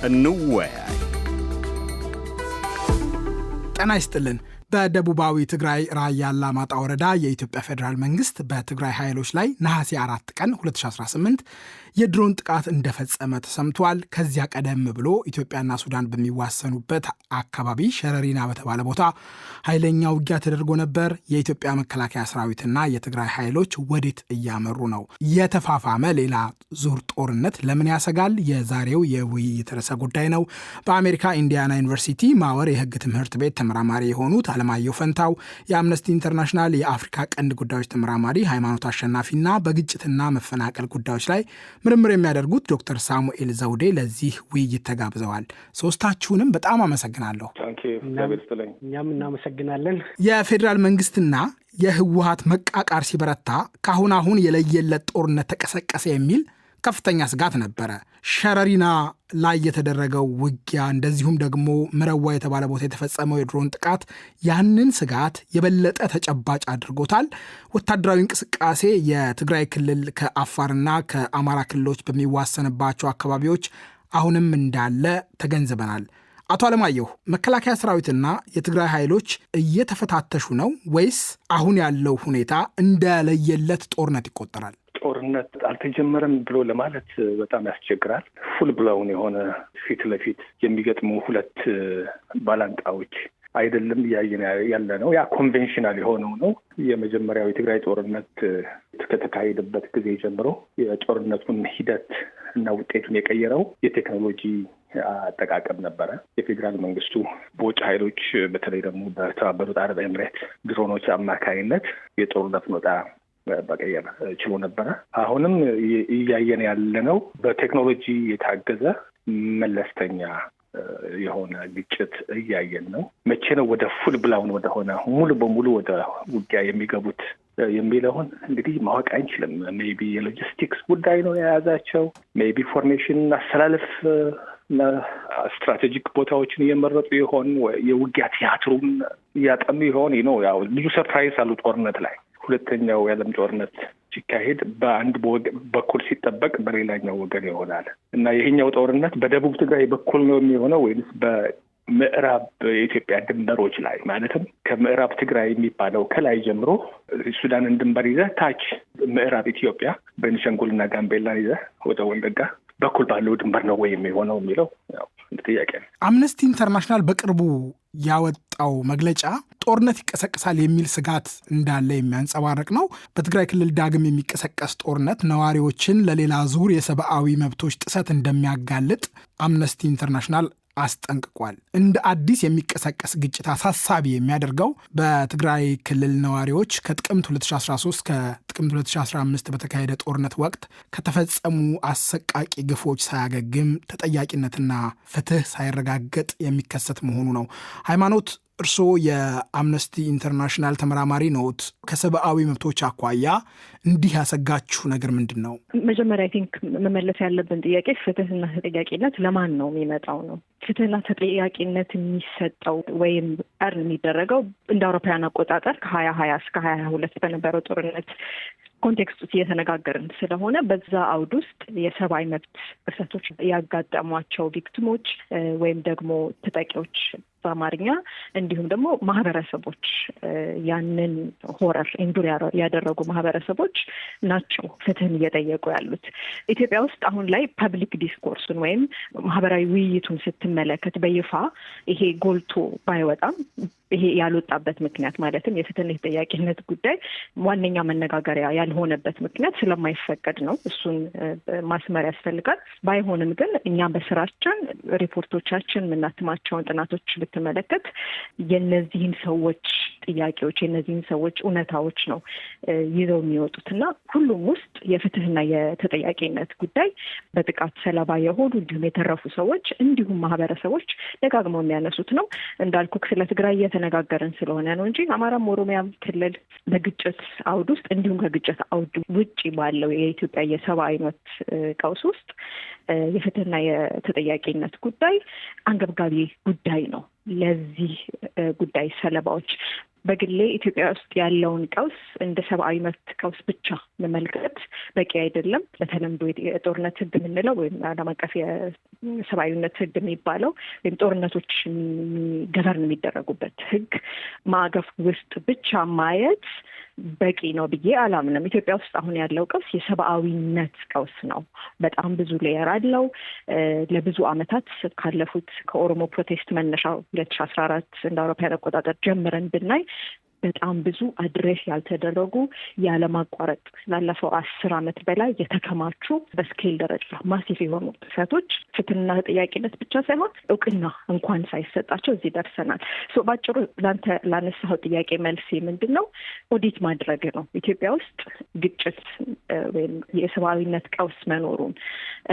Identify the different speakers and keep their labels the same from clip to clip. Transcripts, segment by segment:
Speaker 1: እንወያይ። ጤና ይስጥልን። በደቡባዊ ትግራይ ራያ አላማጣ ወረዳ የኢትዮጵያ ፌዴራል መንግስት በትግራይ ኃይሎች ላይ ነሐሴ 4 ቀን 2018 የድሮን ጥቃት እንደፈጸመ ተሰምቷል። ከዚያ ቀደም ብሎ ኢትዮጵያና ሱዳን በሚዋሰኑበት አካባቢ ሸረሪና በተባለ ቦታ ኃይለኛ ውጊያ ተደርጎ ነበር። የኢትዮጵያ መከላከያ ሰራዊትና የትግራይ ኃይሎች ወዴት እያመሩ ነው? የተፋፋመ ሌላ ዙር ጦርነት ለምን ያሰጋል? የዛሬው የውይይት ርዕሰ ጉዳይ ነው። በአሜሪካ ኢንዲያና ዩኒቨርሲቲ ማወር የህግ ትምህርት ቤት ተመራማሪ የሆኑት አለማየሁ ፈንታው፣ የአምነስቲ ኢንተርናሽናል የአፍሪካ ቀንድ ጉዳዮች ተመራማሪ ሃይማኖት አሸናፊና በግጭትና መፈናቀል ጉዳዮች ላይ ምርምር የሚያደርጉት ዶክተር ሳሙኤል ዘውዴ ለዚህ ውይይት ተጋብዘዋል። ሶስታችሁንም በጣም አመሰግናለሁ።
Speaker 2: እኛም እናመሰግናለን።
Speaker 1: የፌዴራል መንግስትና የህወሓት መቃቃር ሲበረታ ካሁን የለየለት ጦርነት ተቀሰቀሰ የሚል ከፍተኛ ስጋት ነበረ። ሸረሪና ላይ የተደረገው ውጊያ እንደዚሁም ደግሞ ምረዋ የተባለ ቦታ የተፈጸመው የድሮን ጥቃት ያንን ስጋት የበለጠ ተጨባጭ አድርጎታል። ወታደራዊ እንቅስቃሴ የትግራይ ክልል ከአፋርና ከአማራ ክልሎች በሚዋሰንባቸው አካባቢዎች አሁንም እንዳለ ተገንዝበናል። አቶ አለማየሁ፣ መከላከያ ሰራዊትና የትግራይ ኃይሎች እየተፈታተሹ ነው ወይስ አሁን ያለው ሁኔታ እንደለየለት ጦርነት ይቆጠራል?
Speaker 3: ጦርነት አልተጀመረም ብሎ ለማለት በጣም ያስቸግራል። ፉል ብላውን የሆነ ፊት ለፊት የሚገጥሙ ሁለት ባላንጣዎች አይደለም እያየን ያለ ነው። ያ ኮንቬንሽናል የሆነው ነው። የመጀመሪያው የትግራይ ጦርነት ከተካሄደበት ጊዜ ጀምሮ የጦርነቱን ሂደት እና ውጤቱን የቀየረው የቴክኖሎጂ አጠቃቀም ነበረ። የፌዴራል መንግስቱ በውጭ ኃይሎች በተለይ ደግሞ በተባበሩት አረብ ኤምሬት ድሮኖች አማካይነት የጦርነት ኖጣ በቀየር ችሎ ነበረ። አሁንም እያየን ያለነው በቴክኖሎጂ የታገዘ መለስተኛ የሆነ ግጭት እያየን ነው። መቼ ነው ወደ ፉል ብላውን ወደሆነ ሙሉ በሙሉ ወደ ውጊያ የሚገቡት የሚለውን እንግዲህ ማወቅ አንችልም። ሜይቢ የሎጂስቲክስ ጉዳይ ነው የያዛቸው። ሜይቢ ፎርሜሽን አሰላለፍ እና ስትራቴጂክ ቦታዎችን እየመረጡ ይሆን? የውጊያ ቲያትሩን እያጠኑ ይሆን? ነው ያው ብዙ ሰርፕራይዝ አሉ ጦርነት ላይ። ሁለተኛው የዓለም ጦርነት ሲካሄድ በአንድ በኩል ሲጠበቅ በሌላኛው ወገን ይሆናል እና ይሄኛው ጦርነት በደቡብ ትግራይ በኩል ነው የሚሆነው ወይስ በምዕራብ የኢትዮጵያ ድንበሮች ላይ? ማለትም ከምዕራብ ትግራይ የሚባለው ከላይ ጀምሮ ሱዳንን ድንበር ይዘህ ታች ምዕራብ ኢትዮጵያ ቤኒሻንጉልና ጋምቤላን ይዘህ ወደ ወለጋ በኩል ባለው ድንበር ነው ወይ የሚሆነው የሚለው ያው ጥያቄ ነው።
Speaker 1: አምነስቲ ኢንተርናሽናል በቅርቡ ያወጣው መግለጫ ጦርነት ይቀሰቀሳል የሚል ስጋት እንዳለ የሚያንጸባርቅ ነው። በትግራይ ክልል ዳግም የሚቀሰቀስ ጦርነት ነዋሪዎችን ለሌላ ዙር የሰብአዊ መብቶች ጥሰት እንደሚያጋልጥ አምነስቲ ኢንተርናሽናል አስጠንቅቋል። እንደ አዲስ የሚቀሰቀስ ግጭት አሳሳቢ የሚያደርገው በትግራይ ክልል ነዋሪዎች ከጥቅምት 2013 ከጥቅምት 2015 በተካሄደ ጦርነት ወቅት ከተፈጸሙ አሰቃቂ ግፎች ሳያገግም ተጠያቂነትና ፍትህ ሳይረጋገጥ የሚከሰት መሆኑ ነው። ሃይማኖት፣ እርስዎ የአምነስቲ ኢንተርናሽናል ተመራማሪ ነዎት። ከሰብአዊ መብቶች አኳያ እንዲህ ያሰጋችሁ ነገር ምንድን ነው?
Speaker 4: መጀመሪያ ቲንክ መመለስ ያለብን ጥያቄ ፍትህና ተጠያቂነት ለማን ነው የሚመጣው ነው። ፍትህና ተጠያቂነት የሚሰጠው ወይም የሚደረገው እንደ አውሮፓውያን አቆጣጠር ከ2020 እስከ 2022 በነበረው ጦርነት ኮንቴክስት ውስጥ እየተነጋገርን ስለሆነ በዛ አውድ ውስጥ የሰብአዊ መብት ጥሰቶች ያጋጠሟቸው ቪክቲሞች ወይም ደግሞ ተጠቂዎች በአማርኛ እንዲሁም ደግሞ ማህበረሰቦች ያንን ሆረር ኢንዱር ያደረጉ ማህበረሰቦች ናቸው ፍትህን እየጠየቁ ያሉት። ኢትዮጵያ ውስጥ አሁን ላይ ፐብሊክ ዲስኮርሱን ወይም ማህበራዊ ውይይቱን ስትመለከት በይፋ ይሄ ጎልቶ ባይወጣም ይሄ ያልወጣበት ምክንያት ማለትም የፍትህና የተጠያቂነት ጉዳይ ዋነኛ መነጋገሪያ ያልሆነበት ምክንያት ስለማይፈቀድ ነው። እሱን ማስመር ያስፈልጋል። ባይሆንም ግን እኛ በስራችን ሪፖርቶቻችን የምናትማቸውን ጥናቶች ብትመለከት የነዚህን ሰዎች ጥያቄዎች የነዚህን ሰዎች እውነታዎች ነው ይዘው የሚወጡትና ሁሉም ውስጥ የፍትህና የተጠያቂነት ጉዳይ በጥቃት ሰለባ የሆኑ እንዲሁም የተረፉ ሰዎች እንዲሁም ማህበረሰቦች ደጋግመው የሚያነሱት ነው። እንዳልኩ ስለ ትግራይ እየተነጋገርን ስለሆነ ነው እንጂ አማራም ኦሮሚያም ክልል በግጭት አውድ ውስጥ እንዲሁም ከግጭት አውድ ውጪ ባለው የኢትዮጵያ የሰብአዊ መብት ቀውስ ውስጥ የፍትህና የተጠያቂነት ጉዳይ አንገብጋቢ ጉዳይ ነው። ለዚህ ጉዳይ ሰለባዎች በግሌ ኢትዮጵያ ውስጥ ያለውን ቀውስ እንደ ሰብአዊ መብት ቀውስ ብቻ መመልከት በቂ አይደለም። በተለምዶ የጦርነት ሕግ የምንለው ወይም ዓለም አቀፍ የሰብአዊነት ሕግ የሚባለው ወይም ጦርነቶች ገቨርን የሚደረጉበት ሕግ ማዕቀፍ ውስጥ ብቻ ማየት በቂ ነው ብዬ አላምንም። ኢትዮጵያ ውስጥ አሁን ያለው ቀውስ የሰብአዊነት ቀውስ ነው። በጣም ብዙ ሌየር አለው። ለብዙ ዓመታት ካለፉት ከኦሮሞ ፕሮቴስት መነሻው 2014 እንደ አውሮፓውያን አቆጣጠር ጀምረን ብናይ በጣም ብዙ አድሬስ ያልተደረጉ ያለማቋረጥ ላለፈው 10 ዓመት በላይ የተከማቹ በስኬል ደረጃ ማሲፍ የሆኑ ጥሰቶች ፍትህና ተጠያቂነት ብቻ ሳይሆን እውቅና እንኳን ሳይሰጣቸው እዚህ ደርሰናል። ባጭሩ ለአንተ ላነሳኸው ጥያቄ መልስ ምንድን ነው? ኦዲት ማድረግ ነው። ኢትዮጵያ ውስጥ ግጭት ወይም የሰብአዊነት ቀውስ መኖሩን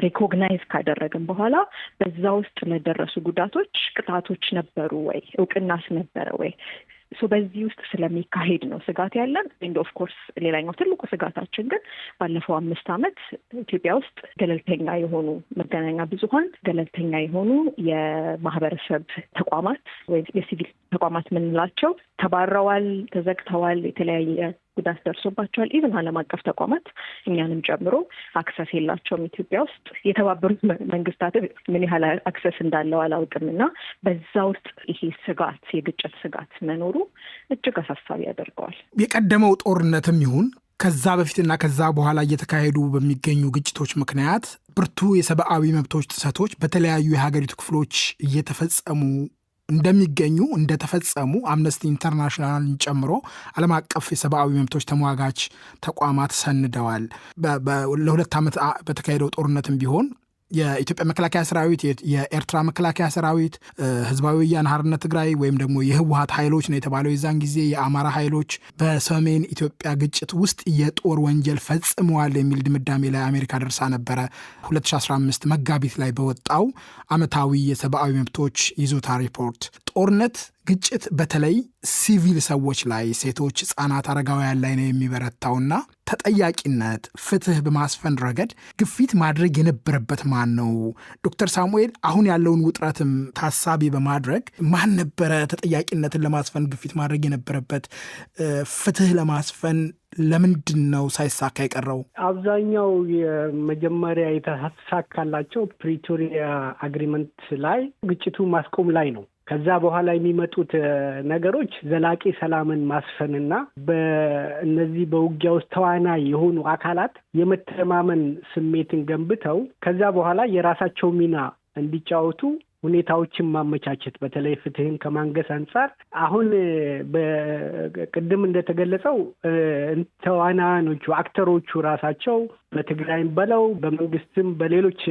Speaker 4: ሪኮግናይዝ ካደረግን በኋላ በዛ ውስጥ ለደረሱ ጉዳቶች ቅጣቶች ነበሩ ወይ? እውቅናስ ነበረ ወይ? በዚህ ውስጥ ስለሚካሄድ ነው ስጋት ያለን። ኤንድ ኦፍ ኮርስ ሌላኛው ትልቁ ስጋታችን ግን ባለፈው 5 ዓመት ኢትዮጵያ ውስጥ ገለልተኛ የሆኑ መገናኛ ብዙኃን፣ ገለልተኛ የሆኑ የማህበረሰብ ተቋማት ወይም የሲቪል ተቋማት የምንላቸው ተባረዋል፣ ተዘግተዋል፣ የተለያየ ጉዳት ደርሶባቸዋል። ኢቨን ዓለም አቀፍ ተቋማት እኛንም ጨምሮ አክሰስ የላቸውም። ኢትዮጵያ ውስጥ የተባበሩት መንግስታት ምን ያህል አክሰስ እንዳለው አላውቅም እና በዛ ውስጥ ይሄ ስጋት የግጭት ስጋት መኖሩ እጅግ አሳሳቢ ያደርገዋል።
Speaker 1: የቀደመው ጦርነትም ይሁን ከዛ በፊትና ከዛ በኋላ እየተካሄዱ በሚገኙ ግጭቶች ምክንያት ብርቱ የሰብአዊ መብቶች ጥሰቶች በተለያዩ የሀገሪቱ ክፍሎች እየተፈጸሙ እንደተፈጸሙ አምነስቲ ኢንተርናሽናልን ጨምሮ ዓለም አቀፍ የሰብአዊ መብቶች ተሟጋች ተቋማት ሰንደዋል። ለ2 ዓመት በተካሄደው ጦርነትም ቢሆን የኢትዮጵያ መከላከያ ሰራዊት፣ የኤርትራ መከላከያ ሰራዊት፣ ህዝባዊ ወያነ ሓርነት ትግራይ ወይም ደግሞ የህወሓት ኃይሎች ነው የተባለው የዛን ጊዜ የአማራ ኃይሎች በሰሜን ኢትዮጵያ ግጭት ውስጥ የጦር ወንጀል ፈጽመዋል የሚል ድምዳሜ ላይ አሜሪካ ደርሳ ነበረ። 2015 መጋቢት ላይ በወጣው ዓመታዊ የሰብአዊ መብቶች ይዞታ ሪፖርት ጦርነት ግጭት በተለይ ሲቪል ሰዎች ላይ ሴቶች፣ ህጻናት፣ አረጋውያን ላይ ነው የሚበረታውና ተጠያቂነት፣ ፍትህ በማስፈን ረገድ ግፊት ማድረግ የነበረበት ማን ነው? ዶክተር ሳሙኤል አሁን ያለውን ውጥረትም ታሳቢ በማድረግ ማን ነበረ ተጠያቂነትን ለማስፈን ግፊት ማድረግ የነበረበት? ፍትህ ለማስፈን ለምንድን ነው ሳይሳካ የቀረው?
Speaker 2: አብዛኛው የመጀመሪያ የተሳካላቸው ፕሪቶሪያ አግሪመንት ላይ ግጭቱ ማስቆም ላይ ነው። ከዛ በኋላ የሚመጡት ነገሮች ዘላቂ ሰላምን ማስፈንና በእነዚህ በውጊያ ውስጥ ተዋናይ የሆኑ አካላት የመተማመን ስሜትን ገንብተው ከዛ በኋላ የራሳቸው ሚና እንዲጫወቱ ሁኔታዎችን ማመቻቸት፣ በተለይ ፍትህን ከማንገስ አንጻር አሁን በቅድም እንደተገለጸው ተዋናዮቹ አክተሮቹ ራሳቸው በትግራይም በለው በመንግስትም በሌሎች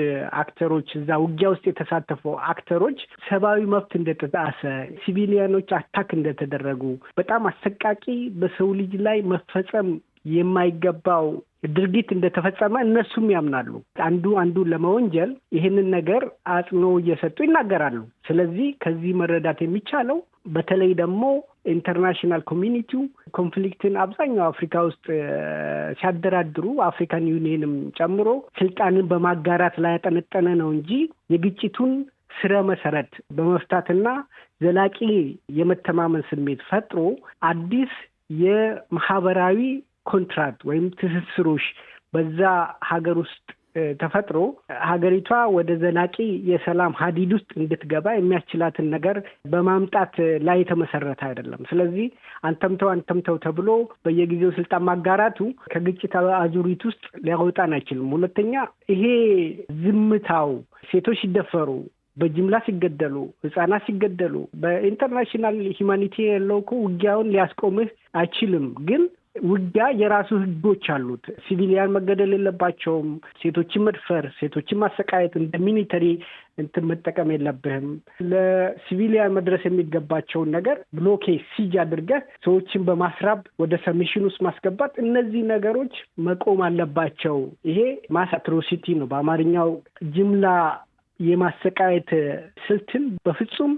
Speaker 2: አክተሮች እዛ ውጊያ ውስጥ የተሳተፉ አክተሮች ሰብአዊ መብት እንደተጣሰ፣ ሲቪሊያኖች አታክ እንደተደረጉ፣ በጣም አሰቃቂ በሰው ልጅ ላይ መፈጸም የማይገባው ድርጊት እንደተፈጸመ እነሱም ያምናሉ። አንዱ ለመወንጀል ይህንን ነገር አጽንኦ እየሰጡ ይናገራሉ። ስለዚህ ከዚህ መረዳት የሚቻለው በተለይ ደግሞ ኢንተርናሽናል ኮሚኒቲው ኮንፍሊክትን አብዛኛው አፍሪካ ውስጥ ሲያደራድሩ አፍሪካን ዩኒየንም ጨምሮ ስልጣንን በማጋራት ላይ ያጠነጠነ ነው እንጂ የግጭቱን ስረ መሰረት በመፍታትና ዘላቂ የመተማመን ስሜት ፈጥሮ አዲስ የማህበራዊ ኮንትራክት ወይም ትስስሮች በዛ ሀገር ውስጥ ተፈጥሮ ሀገሪቷ ወደ ዘላቂ የሰላም ሀዲድ ውስጥ እንድትገባ የሚያስችላትን ነገር በማምጣት ላይ የተመሰረተ አይደለም። ስለዚህ አንተምተው ተብሎ በየጊዜው ስልጣን ማጋራቱ ከግጭት አዙሪት ውስጥ ሊያወጣን አይችልም። ሁለተኛ ይሄ ዝምታው ሴቶች ሲደፈሩ፣ በጅምላ ሲገደሉ፣ ህጻናት ሲገደሉ በኢንተርናሽናል ሂውማኒቲ ያለው እኮ ውጊያውን ሊያስቆምህ አይችልም። ግን ውጊያ የራሱ ህጎች አሉት። ሲቪሊያን መገደል የለባቸውም። ሴቶችን መድፈር፣ ሴቶችን ማሰቃየት እንደ ሚሊተሪ መጠቀም የለብህም። ለሲቪሊያን መድረስ የሚገባቸውን ነገር ብሎኬጅ ሲጅ አድርገህ ሰዎችን በማስራብ ወደ ሰሚሽን ውስጥ ማስገባት፣ እነዚህ ነገሮች መቆም አለባቸው። ይሄ ማስ አትሮሲቲ ነው። በአማርኛው ጅምላ የማሰቃየት ስልትን በፍጹም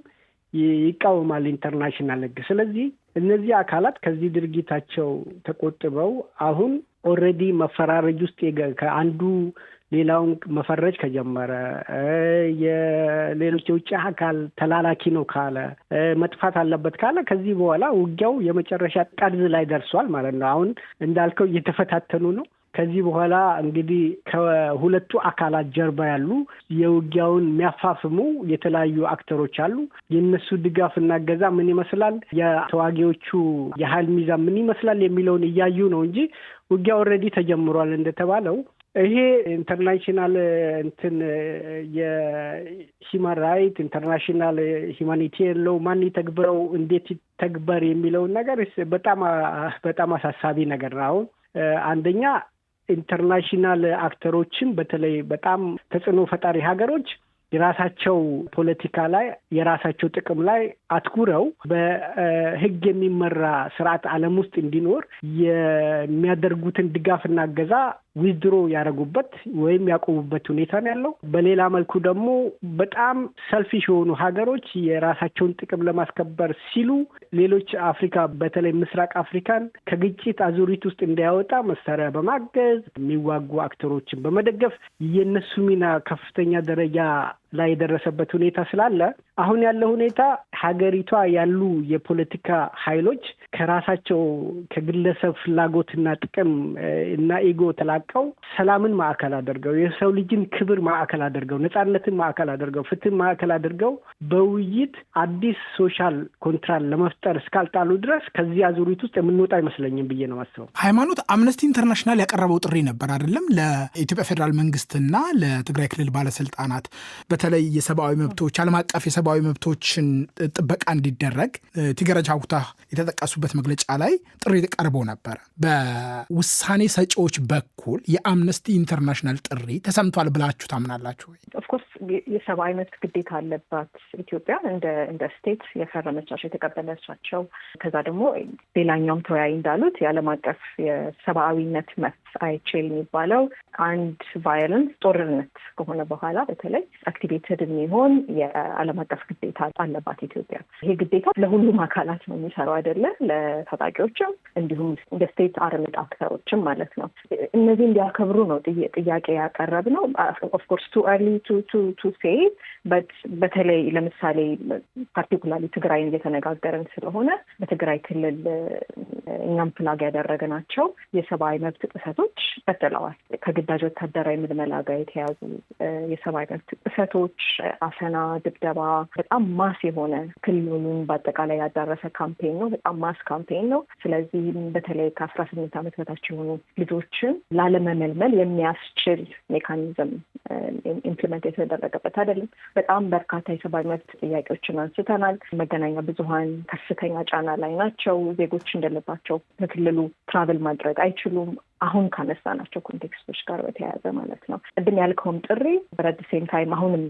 Speaker 2: ይቃወማል ኢንተርናሽናል ህግ። ስለዚህ እነዚህ አካላት ከዚህ ድርጊታቸው ተቆጥበው አሁን ኦልሬዲ መፈራረጅ ውስጥ ከአንዱ ሌላውን መፈረጅ ከጀመረ የሌሎች የውጭ አካል ተላላኪ ነው ካለ መጥፋት አለበት ካለ ከዚህ በኋላ ውጊያው የመጨረሻ ጠርዝ ላይ ደርሷል ማለት ነው። አሁን እንዳልከው እየተፈታተኑ ነው። ከዚህ በኋላ እንግዲህ ከሁለቱ አካላት ጀርባ ያሉ የውጊያውን የሚያፋፍሙ የተለያዩ አክተሮች አሉ። የነሱ ድጋፍና እገዛ ምን ይመስላል፣ የተዋጊዎቹ የኃይል ሚዛን ምን ይመስላል የሚለውን እያዩ ነው እንጂ ውጊያ ኦልሬዲ ተጀምሯል እንደተባለው። ይሄ ኢንተርናሽናል የሂውማን ራይት ኢንተርናሽናል ሂውማኒቴሪያን ሎው ማን ይተግብረው እንዴት ይተግበር የሚለውን ነገር በጣም አሳሳቢ ነገር ነው። አሁን አንደኛ ኢንተርናሽናል አክተሮችን በተለይ በጣም ተጽዕኖ ፈጣሪ ሀገሮች የራሳቸው ፖለቲካ ላይ የራሳቸው ጥቅም ላይ አትኩረው በሕግ የሚመራ ስርዓት ዓለም ውስጥ እንዲኖር የሚያደርጉትን ድጋፍና እገዛ ዊዝድሮ ያደረጉበት ወይም ያቆሙበት ሁኔታ ነው ያለው። በሌላ መልኩ ደግሞ በጣም ሰልፊሽ የሆኑ ሀገሮች የራሳቸውን ጥቅም ለማስከበር ሲሉ ሌሎች አፍሪካ በተለይ ምስራቅ አፍሪካን ከግጭት አዙሪት ውስጥ እንዳያወጣ መሳሪያ በማገዝ የሚዋጉ አክተሮችን በመደገፍ የነሱ ሚና ከፍተኛ ደረጃ ላይ የደረሰበት ሁኔታ ስላለ አሁን ያለው ሁኔታ ሀገሪቷ ያሉ የፖለቲካ ኃይሎች ከራሳቸው ከግለሰብ ፍላጎትና ጥቅም እና ኢጎ ተላቀው ሰላምን ማዕከል አድርገው የሰው ልጅን ክብር ማዕከል አድርገው ነጻነትን ማዕከል አድርገው ፍትህን ማዕከል አድርገው በውይይት አዲስ ሶሻል ኮንትራት ለመፍጠር እስካልጣሉ ድረስ ከዚህ አዙሪት ውስጥ የምንወጣ አይመስለኝም ብዬ ነው ማስበው።
Speaker 1: ሃይማኖት፣ አምነስቲ ኢንተርናሽናል ያቀረበው ጥሪ ነበር አይደለም ለኢትዮጵያ ፌዴራል መንግስትና ለትግራይ ክልል ባለስልጣናት በተለይ የሰብአዊ መብቶች ዓለም አቀፍ የሰብአዊ መብቶችን ጥበቃ እንዲደረግ ቲገረጅ ሀኩታ የተጠቀሱበት መግለጫ ላይ ጥሪ ቀርቦ ነበር። በውሳኔ ሰጪዎች በኩል የአምነስቲ ኢንተርናሽናል ጥሪ ተሰምቷል ብላችሁ ታምናላችሁ ወይ?
Speaker 4: ኦፍኮርስ የሰብአዊ መብት ግዴታ አለባት ኢትዮጵያ እንደ ስቴት የፈረመቻቸው የተቀበለቻቸው። ከዛ ደግሞ ሌላኛውም ተወያይ እንዳሉት የዓለም አቀፍ የሰብአዊነት መብት አይቼል የሚባለው አንድ ቫዮለንስ ጦርነት ከሆነ በኋላ በተለይ አክቲቬትድ የሚሆን የዓለም አቀፍ ግዴታ አለባት ኢትዮጵያ። ይሄ ግዴታ ለሁሉም አካላት ነው የሚሰራው አይደለ? ለታጣቂዎችም እንዲሁም እንደ ስቴት አርምድ አክተሮችም ማለት ነው። እነዚህ እንዲያከብሩ ነው ጥያቄ ያቀረብ ነው። ኦፍኮርስ ቱ አርሊ ቱ ሴይ በት በተለይ ለምሳሌ ፓርቲኩላርሊ ትግራይን እየተነጋገርን ስለሆነ በትግራይ ክልል እኛም ፍላግ ያደረግናቸው የሰብአዊ መብት ጥሰቶች ቀጥለዋል። ከግዳጅ ወታደራዊ ምልመላ ጋር የተያዙ የሰብአዊ መብት ጥሰቶች፣ አፈና፣ ድብደባ በጣም ማስ የሆነ ክልሉን በአጠቃላይ ያዳረሰ ካምፔን ነው። በጣም ማስ ካምፔን ነው። ስለዚህ በተለይ ከ18 ዓመት በታች የሆኑ ልጆችን ላለመመልመል የሚያስችል ሜካኒዝም ኢምፕሊመንት የተደረገበት አይደለም። በጣም በርካታ የሰብአዊ መብት ጥያቄዎችን አንስተናል። መገናኛ ብዙኃን ከፍተኛ ጫና ላይ ናቸው። ዜጎች እንደልባቸው በክልሉ ትራቨል ማድረግ አይችሉም። አሁን ካነሳናቸው ኮንቴክስቶች ጋር በተያያዘ ማለት ነው። ቅድም ያልከውም ጥሪ በረድ ሴም ታይም አሁንም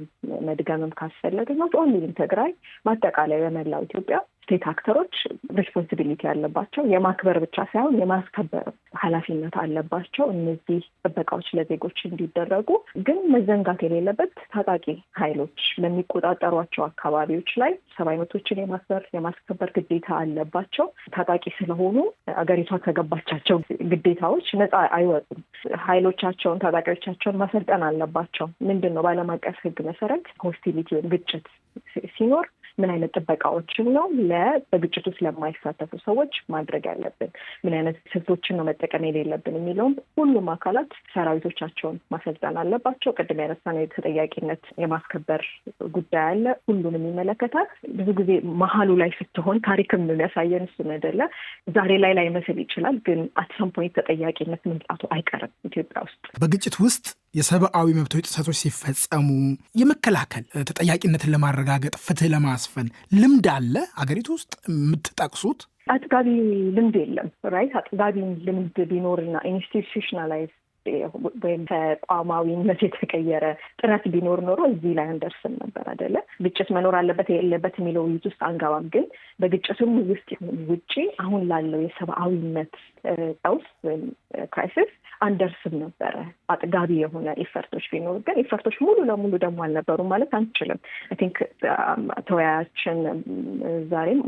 Speaker 4: መድገምም ካስፈለገ ነው ኦንሊ ትግራይ በአጠቃላይ በመላው ኢትዮጵያ ስቴት አክተሮች ሬስፖንሲቢሊቲ ያለባቸው የማክበር ብቻ ሳይሆን የማስከበር ኃላፊነት አለባቸው። እነዚህ ጥበቃዎች ለዜጎች እንዲደረጉ ግን መዘንጋት የሌለበት ታጣቂ ኃይሎች በሚቆጣጠሯቸው አካባቢዎች ላይ ሰብአዊ መብቶችን የማስከበር ግዴታ አለባቸው። ታጣቂ ስለሆኑ አገሪቷ ከገባቻቸው ግዴታዎች ነፃ አይወጡም። ኃይሎቻቸውን ታጣቂዎቻቸውን ማሰልጠን አለባቸው። ምንድን ነው በዓለም አቀፍ ሕግ መሰረት ሆስቲሊቲ ወይም ግጭት ሲኖር ምን አይነት ጥበቃዎችን ነው በግጭቱ ስለማይሳተፉ ሰዎች ማድረግ ያለብን፣ ምን አይነት ስልቶችን ነው መጠቀም የሌለብን የሚለውም ሁሉም አካላት ሰራዊቶቻቸውን ማሰልጠን አለባቸው። ቅድም ያነሳነው የተጠያቂነት የማስከበር ጉዳይ አለ። ሁሉንም ይመለከታል። ብዙ ጊዜ መሀሉ ላይ ስትሆን ታሪክም የሚያሳየን እሱን አይደለ? ዛሬ ላይ ላይመስል ይችላል፣ ግን አት ሰም ፖይንት ተጠያቂነት መምጣቱ አይቀርም ኢትዮጵያ ውስጥ።
Speaker 1: በግጭት ውስጥ የሰብአዊ መብቶች ጥሰቶች ሲፈጸሙ የመከላከል ተጠያቂነትን ለማረጋገጥ ፍትህ ለማስፈን ልምድ አለ አገሪቱ ውስጥ የምትጠቅሱት?
Speaker 4: አጥጋቢ ልምድ የለም። ራይት አጥጋቢ ልምድ ቢኖርና ኢንስቲቱሽናላይዝ ወይም ተቋማዊነት የተቀየረ ጥረት ቢኖር ኖሮ እዚህ ላይ አንደርስም ነበር አይደለ? ግጭት መኖር አለበት የሌለበት የሚለው ውይይት ውስጥ አንገባም። ግን በግጭቱም ውስጥ ይሁን ውጪ አሁን ላለው የሰብአዊነት ቀውስ ወይም ክራይሲስ አንደርስም ነበረ። አጥጋቢ የሆነ ኢፈርቶች ቢኖሩ ግን ኢፈርቶች ሙሉ ለሙሉ ደግሞ አልነበሩም ማለት አንችልም። አይ ቲንክ ተወያያችን ዛሬም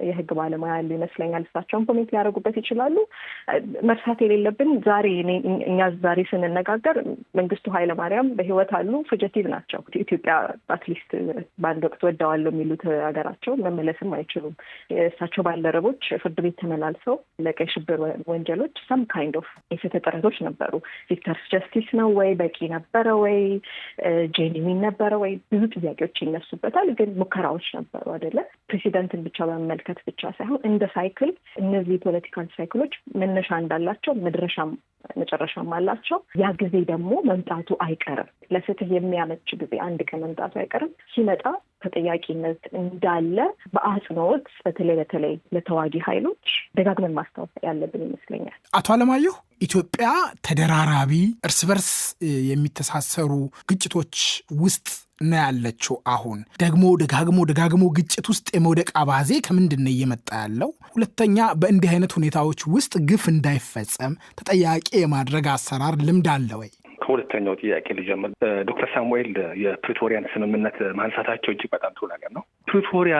Speaker 4: የህግ ባለሙያ ያሉ ይመስለኛል። እሳቸውን ኮሜንት ሊያደርጉበት ይችላሉ። መርሳት የሌለብን እኛ ዛሬ ስንነጋገር መንግስቱ ኃይለማርያም በህይወት አሉ፣ ፉጀቲቭ ናቸው። ኢትዮጵያ አትሊስት በአንድ ወቅት ወደዋለሁ የሚሉት ሀገራቸው መመለስም አይችሉም። እሳቸው ባልደረቦች ፍርድ ቤት ተመላልሰው ለቀይ ሽብር ወንጀሎች ሰም ካይንድ ኦፍ የፍትህ ጥረቶች ነበሩ። ቪክተርስ ጀስቲስ ነው ወይ? በቂ ነበረ ወይ? ጄኒዊን ነበረ ወይ? ብዙ ጥያቄዎች ይነሱበታል። ግን ሙከራዎች ነበሩ አይደለ? ፕሬሲደንትን ብቻ በመመልከት ብቻ ሳይሆን እንደ ሳይክል እነዚህ ፖለቲካል ሳይክሎች መነሻ እንዳላቸው መጨረሻም አላቸው። ያ ጊዜ ደግሞ መምጣቱ አይቀርም። ለፍትህ የሚያመች ጊዜ አንድ ቀን መምጣቱ አይቀርም። ሲመጣ ተጠያቂነት እንዳለ በአጽንኦት በተለይ ለተዋጊ ኃይሎች ደጋግመን ማስታወስ ያለብን ይመስለኛል።
Speaker 1: አቶ አለማየሁ፣ ኢትዮጵያ ተደራራቢ እርስ በርስ የሚተሳሰሩ ግጭቶች ውስጥ ነው ያለችው። አሁን ደግሞ ደጋግሞ ግጭት ውስጥ የመውደቅ አባዜ ከምንድን ነው እየመጣ ያለው? ሁለተኛ፣ በእንዲህ አይነት ሁኔታዎች ውስጥ ግፍ እንዳይፈጸም ተጠያቂ የማድረግ አሰራር ልምድ አለ ወይ?
Speaker 3: ከሁለተኛው ጥያቄ ልጀምር። ዶክተር ሳሙኤል የፕሪቶሪያን ስምምነት ማንሳታቸው እጅግ በጣም ጥሩ ነገር ነው። ፕሪቶሪያ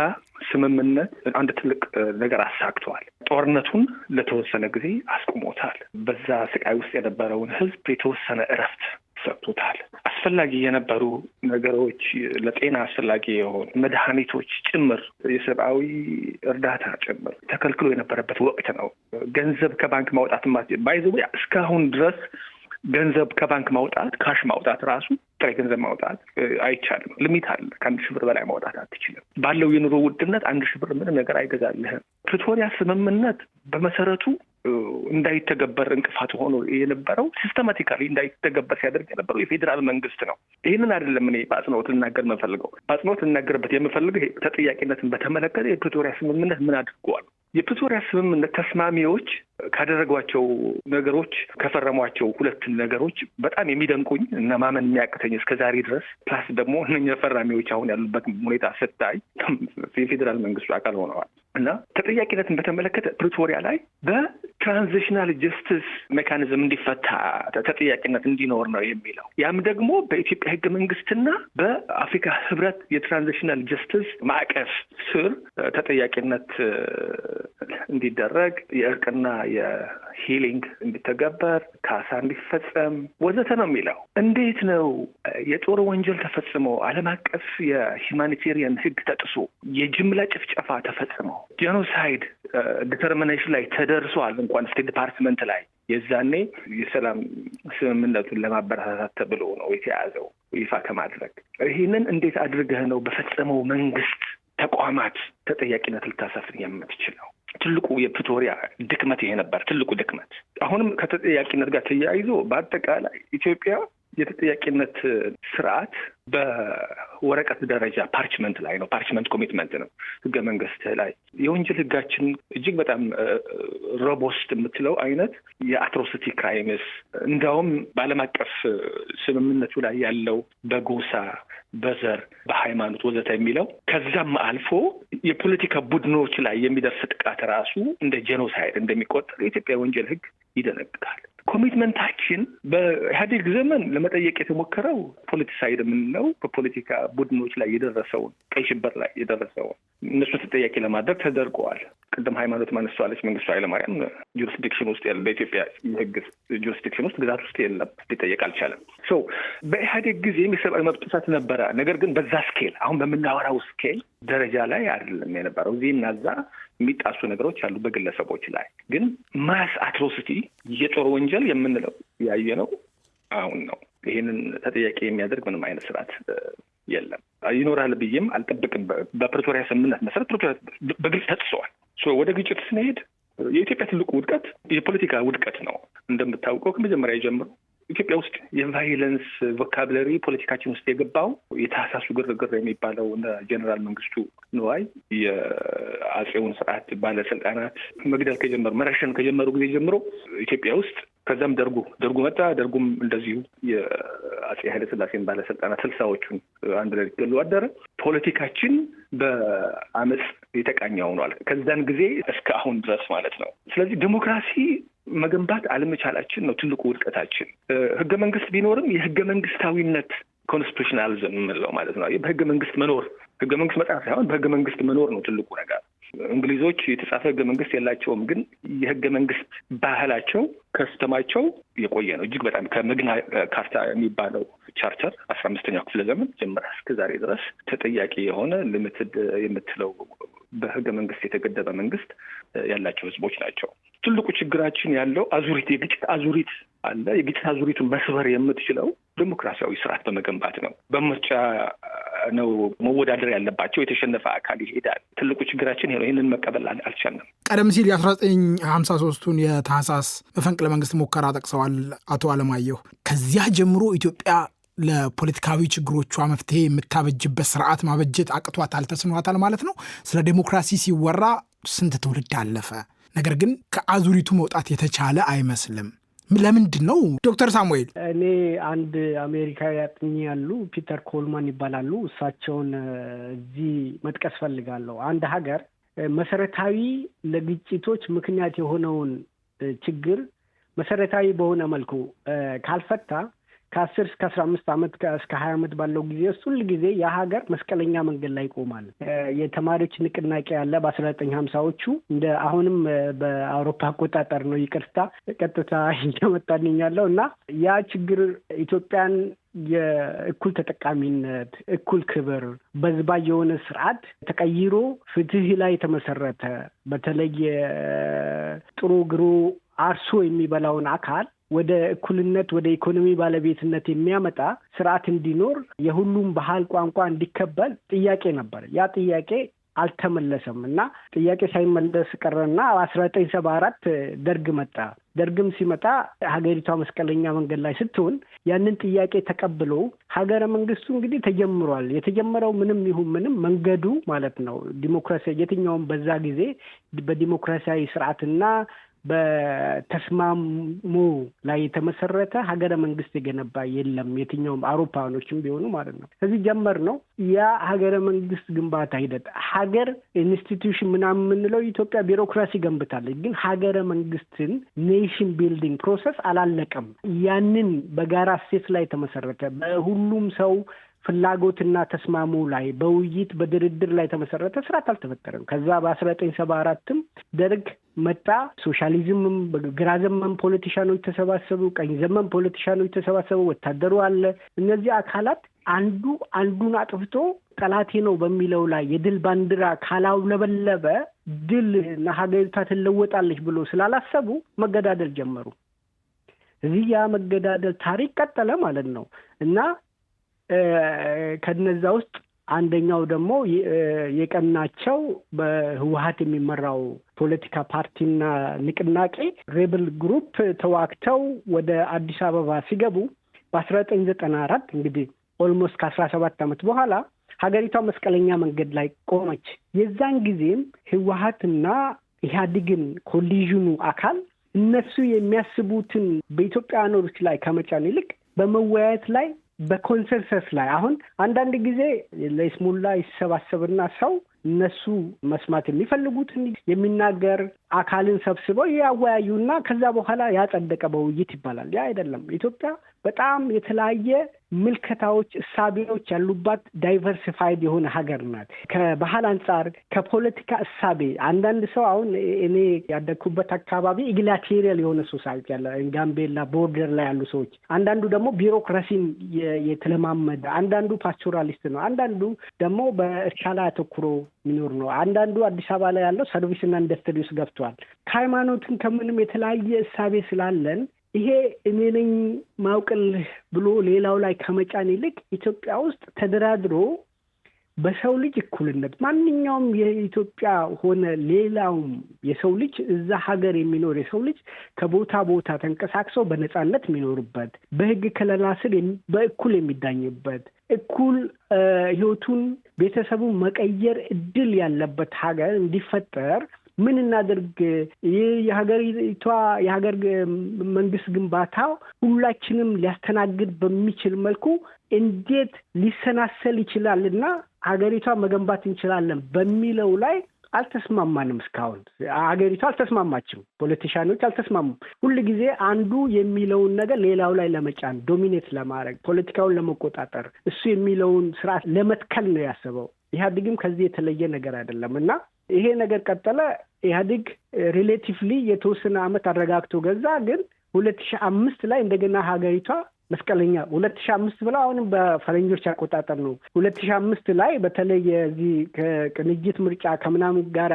Speaker 3: ስምምነት አንድ ትልቅ ነገር አሳክተዋል። ጦርነቱን ለተወሰነ ጊዜ አስቁሞታል። በዛ ስቃይ ውስጥ የነበረውን ሕዝብ የተወሰነ እረፍት ሰጥቶታል። አስፈላጊ የነበሩ ነገሮች፣ ለጤና አስፈላጊ የሆኑ መድኃኒቶች ጭምር፣ የሰብአዊ እርዳታ ጭምር ተከልክሎ የነበረበት ወቅት ነው። ገንዘብ ከባንክ ማውጣት ባይዘው እስካሁን ድረስ ገንዘብ ከባንክ ማውጣት፣ ካሽ ማውጣት ራሱ ጥሬ ገንዘብ ማውጣት አይቻልም። ሊሚት አለ። ከ1,000 ብር በላይ ማውጣት አትችልም። ባለው የኑሮ ውድነት 1,000 ብር ምንም ነገር አይገዛልህም። ፕሪቶሪያ ስምምነት በመሰረቱ እንዳይተገበር እንቅፋት ሆኖ የነበረው ሲስተማቲካሊ እንዳይተገበር ሲያደርግ የነበረው የፌዴራል መንግስት ነው። ይህንን አይደለም እኔ በአጽንኦት ልናገር የምፈልገው። በአጽንኦት ልናገርበት የምፈልገው ተጠያቂነትን በተመለከተ የፕሪቶሪያ ስምምነት ምን አድርገዋል? የፕሪቶሪያ ስምምነት ተስማሚዎች ካደረጓቸው ነገሮች፣ ከፈረሟቸው ሁለት ነገሮች በጣም የሚደንቁኝ እና ማመን የሚያቅተኝ እስከዛሬ ድረስ ፕላስ ደግሞ እነኛ ፈራሚዎች አሁን ያሉበት ሁኔታ ስታይ የፌዴራል መንግስቱ አካል ሆነዋል እና ተጠያቂነትን በተመለከተ ፕሪቶሪያ ላይ በትራንዚሽናል ጀስቲስ ሜካኒዝም እንዲፈታ ተጠያቂነት እንዲኖር ነው የሚለው። ያም ደግሞ በኢትዮጵያ ህገ መንግስትና በአፍሪካ ህብረት የትራንዚሽናል ጀስቲስ ማዕቀፍ ስር ተጠያቂነት እንዲደረግ፣ የእርቅና የሂሊንግ እንዲተገበር፣ ካሳ እንዲፈጸም ወዘተ ነው የሚለው። እንዴት ነው የጦር ወንጀል ተፈጽሞ ዓለም አቀፍ የሂውማኒቴሪያን ህግ ተጥሶ የጅምላ ጭፍጨፋ ተፈጽሞ ጄኖሳይድ ዲተርሚኔሽን ላይ ተደርሷል እንኳን ስቴት ዲፓርትመንት ላይ የዛኔ የሰላም ስምምነቱን ለማበረታታት ተብሎ ነው የተያዘው ይፋ ከማድረግ። ይህንን እንዴት አድርገህ ነው በፈጸመው መንግስት ተቋማት ተጠያቂነት ልታሰፍን የምትችለው? ትልቁ የፕሪቶሪያ ድክመት ይሄ ነበር። ትልቁ ድክመት አሁንም ከተጠያቂነት ጋር ተያይዞ በአጠቃላይ ኢትዮጵያ የተጠያቂነት ስርዓት በወረቀት ደረጃ ፓርችመንት ላይ ነው። ፓርችመንት ኮሚትመንት ነው ህገ መንግስት ላይ። የወንጀል ህጋችን እጅግ በጣም ሮቦስት የምትለው አይነት የአትሮሲቲ ክራይምስ እንዲያውም በዓለም አቀፍ ስምምነቱ ላይ ያለው በጎሳ፣ በዘር፣ በሃይማኖት ወዘተ የሚለው ከዛም አልፎ የፖለቲካ ቡድኖች ላይ የሚደርስ ጥቃት ራሱ እንደ ጄኖሳይድ እንደሚቆጠር የኢትዮጵያ ወንጀል ህግ ይደነግጋል። ኮሚትመንታችን በኢህአዴግ ዘመን ለመጠየቅ የተሞከረው ፖለቲሳይድ የምንለው በፖለቲካ ቡድኖች ላይ የደረሰውን ቀይ ሽብር ላይ የደረሰውን እነሱ ተጠያቂ ለማድረግ ተደርገዋል። ቅድም ሃይማኖት ማነሳለች። መንግስቱ ኃይለማርያም ጁሪስዲክሽን ውስጥ ያለ በኢትዮጵያ የህግ ጁሪስዲክሽን ውስጥ ግዛት ውስጥ የለም፣ ሊጠየቅ አልቻለም። በኢህአዴግ ጊዜ የሰብአዊ መብት ጥሰት ነበረ። ነገር ግን በዛ ስኬል አሁን በምናወራው ስኬል ደረጃ ላይ አይደለም የነበረው። እዚህና እዛ የሚጣሱ ነገሮች አሉ በግለሰቦች ላይ። ግን ማስ አትሮሲቲ የጦር ወንጀል የምንለው ያየነው አሁን ነው። ይህንን ተጠያቂ የሚያደርግ ምንም አይነት ስርዓት የለም። ይኖራል ብዬም አልጠብቅም። በፕሪቶሪያ ስምምነት መሰረት ፕሪቶሪያ በግልጽ ተጥሰዋል። ወደ ግጭት ስንሄድ የኢትዮጵያ ትልቁ ውድቀት የፖለቲካ ውድቀት ነው። እንደምታውቀው ከመጀመሪያ ጀምሮ ኢትዮጵያ ውስጥ የቫይለንስ ቮካብለሪ ፖለቲካችን ውስጥ የገባው የታህሳሱ ግርግር የሚባለው ጀነራል መንግስቱ ንዋይ የአጼውን ስርዓት ባለስልጣናት መግደል ከጀመሩ መረሸን ከጀመሩ ጊዜ ጀምሮ ኢትዮጵያ ውስጥ ከዛም ደርጉ መጣ። ደርጉም እንደዚሁ የአጼ ኃይለሥላሴን ባለስልጣናት 60ዎቹን አንድ ላይ ገሉ አደረ። ፖለቲካችን በአመፅ የተቃኘ ሆኗል ከዛን ጊዜ እስከ አሁን ድረስ ማለት ነው። ስለዚህ ዲሞክራሲ መገንባት አለመቻላችን ነው ትልቁ ውድቀታችን። ህገ መንግስት ቢኖርም የህገ መንግስታዊነት ኮንስቲቱሽናሊዝም የምንለው ማለት ነው። በህገ መንግስት መኖር ህገ መንግስት መጽሐፍ ሳይሆን በህገ መንግስት መኖር ነው ትልቁ ነገር። እንግሊዞች የተጻፈ ህገ መንግስት የላቸውም፣ ግን የህገ መንግስት ባህላቸው ከስተማቸው የቆየ ነው። እጅግ በጣም ከመግና ካርታ የሚባለው ቻርተር 15ኛው ክፍለ ዘመን ጀምራ እስከ ዛሬ ድረስ ተጠያቂ የሆነ ሊሚትድ የምትለው በህገ መንግስት የተገደበ መንግስት ያላቸው ህዝቦች ናቸው። ትልቁ ችግራችን ያለው የግጭት አዙሪት አለ። የግጭት አዙሪቱን መስበር የምትችለው ዲሞክራሲያዊ ስርዓት በመገንባት ነው። በምርጫ ነው መወዳደር ያለባቸው። የተሸነፈ አካል ይሄዳል። ትልቁ ችግራችን ይህንን መቀበል አልቻልንም።
Speaker 1: ቀደም ሲል የ1953ቱን የታህሳስ መፈንቅለ መንግስት ሙከራ ጠቅሰዋል አቶ አለማየሁ። ከዚያ ጀምሮ ኢትዮጵያ ለፖለቲካዊ ችግሮቿ መፍትሄ የምታበጅበት ስርዓት ማበጀት አቅቷታል፣ ተስኗታል ማለት ነው። ስለ ዴሞክራሲ ሲወራ ስንት ትውልድ አለፈ። ነገር ግን ከአዙሪቱ መውጣት የተቻለ አይመስልም። ለምንድን ነው ዶክተር ሳሙኤል?
Speaker 2: እኔ አንድ አሜሪካዊ አጥኚ ያሉ ፒተር ኮልማን ይባላሉ። እሳቸውን እዚህ መጥቀስ ፈልጋለሁ። አንድ ሀገር መሰረታዊ ለግጭቶች ምክንያት የሆነውን ችግር መሰረታዊ በሆነ መልኩ ካልፈታ ከ10 እስከ 15 ዓመት እስከ 20 ዓመት ባለው ጊዜ ውስጥ ሁል ጊዜ የሀገር መስቀለኛ መንገድ ላይ ይቆማል። የተማሪዎች ንቅናቄ ያለ በ1950ዎቹ እንደ አሁንም በአውሮፓ አቆጣጠር ነው፣ ይቅርታ ቀጥታ እየመጣልኝ ያለው እና ያ ችግር ኢትዮጵያን የእኩል ተጠቃሚነት፣ እኩል ክብር፣ በዝባዥ የሆነ ስርዓት ተቀይሮ ፍትህ ላይ የተመሰረተ በተለይ ጥሩ ግሩ አርሶ የሚበላውን አካል ወደ እኩልነት ወደ ኢኮኖሚ ባለቤትነት የሚያመጣ ስርዓት እንዲኖር የሁሉም ባህል ቋንቋ እንዲከበል ጥያቄ ነበር። ያ ጥያቄ አልተመለሰም እና ጥያቄ ሳይመለስ ቀረና 1974 ደርግ መጣ። ደርግም ሲመጣ ሀገሪቷ መስቀለኛ መንገድ ላይ ስትሆን ያንን ጥያቄ ተቀብሎ ሀገረ መንግስቱ እንግዲህ ተጀምሯል። የተጀመረው ምንም ይሁን ምንም መንገዱ ማለት ነው ዲሞክራሲ የትኛውም በዛ ጊዜ በዲሞክራሲያዊ ስርዓትና በተስማሙ ላይ የተመሰረተ ሀገረ መንግስት የገነባ የለም። የትኛውም አውሮፓኖችም ቢሆኑ ማለት ነው። ከዚህ ጀመር ነው ያ ሀገረ መንግስት ግንባታ ሂደት ሀገር ኢንስቲትዩሽን ምናምን የምንለው ኢትዮጵያ ቢሮክራሲ ገንብታለች፣ ግን ሀገረ መንግስትን ኔሽን ቢልዲንግ ፕሮሰስ አላለቀም። ያንን በጋራ እሴት ላይ የተመሰረተ በሁሉም ሰው ፍላጎትና ተስማሙ ላይ በውይይት በድርድር ላይ የተመሰረተ ስርዓት አልተፈጠረም። ከዛ በ1974ም ደርግ መጣ። ሶሻሊዝምም ግራ ዘመን ፖለቲሻኖች ተሰባሰቡ፣ ቀኝ ዘመን ፖለቲሻኖች ተሰባሰቡ፣ ወታደሩ አለ። እነዚህ አካላት አንዱ አንዱን አጥፍቶ ጠላቴ ነው በሚለው ላይ የድል ባንዲራ ካላውለበለበ ድል ሀገሪቷ ትለወጣለች ብሎ ስላላሰቡ መገዳደል ጀመሩ። እዚህ ያ መገዳደል ታሪክ ቀጠለ ማለት ነው እና ከነዛ ውስጥ አንደኛው ደግሞ የቀናቸው በህወሓት የሚመራው ፖለቲካ ፓርቲና ንቅናቄ ሬብል ግሩፕ ተዋክተው ወደ አዲስ አበባ ሲገቡ በ1994 እንግዲህ ኦልሞስት ከ17 ዓመት በኋላ ሀገሪቷ መስቀለኛ መንገድ ላይ ቆመች። የዛን ጊዜም ህወሓትና ኢህአዴግን ኮሊዥኑ አካል እነሱ የሚያስቡትን በኢትዮጵያኖች ላይ ከመጫን ይልቅ በመወያየት ላይ በኮንሰንሰስ ላይ አሁን አንዳንድ ጊዜ ለይስሙላ ይሰባሰብና ሰው እነሱ መስማት የሚፈልጉትን የሚናገር አካልን ሰብስበው ያወያዩና ከዛ በኋላ ያጸደቀ በውይይት ይባላል። ያ አይደለም። ኢትዮጵያ በጣም የተለያየ ምልከታዎች፣ እሳቤዎች ያሉባት ዳይቨርሲፋይድ የሆነ ሀገር ናት። ከባህል አንጻር፣ ከፖለቲካ እሳቤ አንዳንድ ሰው አሁን እኔ ያደግኩበት አካባቢ ኢግላቴሪያል የሆነ ሶሳይቲ ያለ ጋምቤላ ቦርደር ላይ ያሉ ሰዎች፣ አንዳንዱ ደግሞ ቢሮክራሲን የተለማመደ፣ አንዳንዱ ፓስቶራሊስት ነው፣ አንዳንዱ ደግሞ በእርሻ ላይ አተኩሮ ሚኖር ነው፣ አንዳንዱ አዲስ አበባ ላይ ያለው ሰርቪስና ኢንዱስትሪ ውስጥ ገብቷል። ከሃይማኖትን ከምንም የተለያየ እሳቤ ስላለን ይሄ እኔ ነኝ ማውቅልህ ብሎ ሌላው ላይ ከመጫን ይልቅ ኢትዮጵያ ውስጥ ተደራድሮ በሰው ልጅ እኩልነት ማንኛውም የኢትዮጵያ ሆነ ሌላውም የሰው ልጅ እዛ ሀገር የሚኖር የሰው ልጅ ከቦታ ቦታ ተንቀሳቅሰው በነጻነት የሚኖርበት፣ በህግ ከለላ ስር በእኩል የሚዳኝበት፣ እኩል ህይወቱን ቤተሰቡን መቀየር እድል ያለበት ሀገር እንዲፈጠር ምን እናደርግ? ይህ የሀገር መንግስት ግንባታ ሁላችንም ሊያስተናግድ በሚችል መልኩ እንዴት ሊሰናሰል ይችላልና ሀገሪቷ መገንባት እንችላለን በሚለው ላይ አልተስማማንም። እስካሁን ሀገሪቱ አልተስማማችም። ፖለቲሻኖች አልተስማሙም። ሁልጊዜ አንዱ የሚለውን ነገር ሌላው ላይ ለመጫን፣ ዶሚኔት ለማድረግ፣ ፖለቲካውን ለመቆጣጠር፣ እሱ የሚለውን ስርዓት ለመትከል ነው ያሰበው። ኢህአዴግም ከዚህ የተለየ ነገር አይደለም እና ይሄ ነገር ቀጠለ። ኢህአዴግ ሪሌቲቭሊ የተወሰነ ዓመት አረጋግቶ ገዛ። ግን 2005 ላይ እንደገና ሀገሪቷ መስቀለኛ 2005 ብለው አሁንም በፈረንጆች አቆጣጠር ነው 2005 ላይ በተለይ የዚህ ከቅንጅት ምርጫ ከምናምን ጋር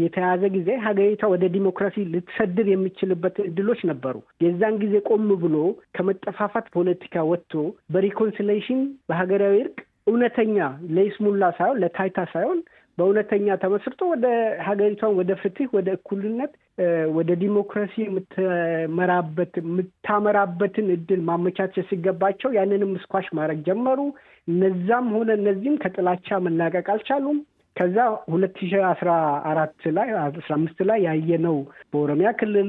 Speaker 2: የተያዘ ጊዜ ሀገሪቷ ወደ ዲሞክራሲ ልትሰድር የሚችልበት እድሎች ነበሩ። የዛን ጊዜ ቆም ብሎ ከመጠፋፋት ፖለቲካ ወጥቶ በሪኮንሲሌሽን በሀገራዊ እርቅ እውነተኛ ለይስሙላ ሳይሆን ለታይታ ሳይሆን በእውነተኛ ተመስርቶ ወደ ሀገሪቷን ወደ ፍትህ፣ ወደ እኩልነት፣ ወደ ዲሞክራሲ የምታመራበትን እድል ማመቻቸት ሲገባቸው ያንንም ስኳሽ ማድረግ ጀመሩ። እነዛም ሆነ እነዚህም ከጥላቻ መላቀቅ አልቻሉም። ከዛ 2014 ላይ 15 ላይ ያየነው በኦሮሚያ ክልል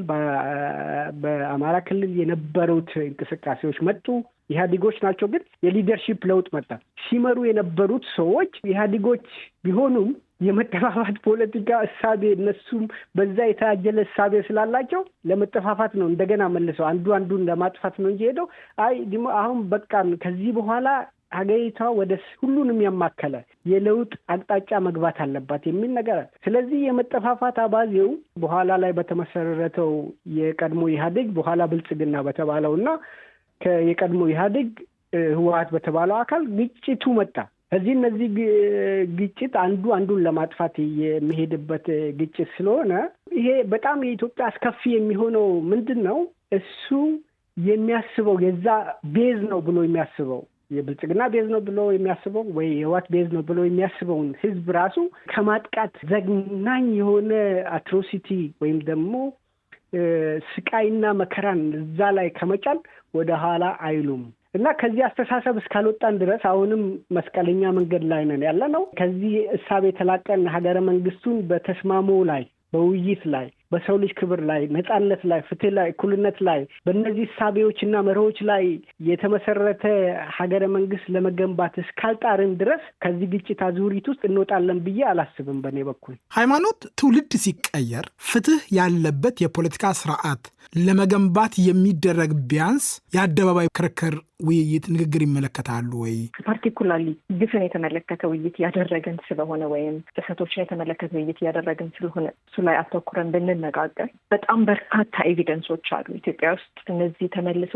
Speaker 2: በአማራ ክልል የነበሩት እንቅስቃሴዎች መጡ። ኢህአዴጎች ናቸው፣ ግን የሊደርሺፕ ለውጥ መጣ። ሲመሩ የነበሩት ሰዎች ኢህአዴጎች ቢሆኑም የመጠፋፋት ፖለቲካ እሳቤ እነሱም በዛ የታጀለ እሳቤ ስላላቸው ለመጠፋፋት ነው እንደገና መልሰው አንዱን ለማጥፋት ነው እንጂ ሄደው አሁን በቃ ከዚህ በኋላ ሀገሪቷ ወደ ሁሉንም ያማከለ የለውጥ አቅጣጫ መግባት አለባት የሚል ነገር። ስለዚህ የመጠፋፋት አባዜው በኋላ ላይ በተመሰረተው የቀድሞ ኢህአዴግ በኋላ ብልጽግና በተባለውና የቀድሞ ኢህአዴግ ህወሓት በተባለው አካል ግጭቱ መጣ። እነዚህ ግጭት አንዱን ለማጥፋት የሚሄድበት ግጭት ስለሆነ ይሄ በጣም የኢትዮጵያ አስከፊ የሚሆነው ምንድን ነው? እሱ የሚያስበው የዛ ቤዝ ነው ብሎ የሚያስበው የብልጽግና ቤዝ ነው ብሎ የሚያስበው ወይ የህወሓት ቤዝ ነው ብሎ የሚያስበውን ህዝብ ራሱ ከማጥቃት ዘግናኝ የሆነ አትሮሲቲ ወይም ደግሞ ስቃይና መከራን እዛ ላይ ከመጫን ወደ ኋላ አይሉም እና ከዚህ አስተሳሰብ እስካልወጣን ድረስ አሁንም መስቀለኛ መንገድ ላይ ነን ያለ ነው። ከዚህ እሳቤ የተላቀን ሀገረ መንግስቱን በተስማሙ ላይ፣ በውይይት ላይ፣ በሰው ልጅ ክብር ላይ፣ ነጻነት ላይ፣ ፍትህ ላይ፣ እኩልነት ላይ በእነዚህ እሳቤዎችና መርሆች ላይ የተመሰረተ ሀገረ መንግስት ለመገንባት እስካልጣርን ድረስ ከዚህ ግጭት አዙሪት ውስጥ እንወጣለን ብዬ አላስብም። በእኔ በኩል
Speaker 1: ሃይማኖት፣ ትውልድ ሲቀየር ፍትህ ያለበት የፖለቲካ ስርዓት ለመገንባት የሚደረግ ቢያንስ የአደባባይ ክርክር፣ ውይይት፣ ንግግር ይመለከታሉ ወይ?
Speaker 4: ፓርቲኩላርሊ ግፍን የተመለከተ ውይይት ያደረግን ስለሆነ ወይም ጥሰቶችን የተመለከተ ውይይት ያደረግን ስለሆነ እሱ ላይ አተኩረን ብንነጋገር በጣም በርካታ ኤቪደንሶች አሉ ኢትዮጵያ ውስጥ እነዚህ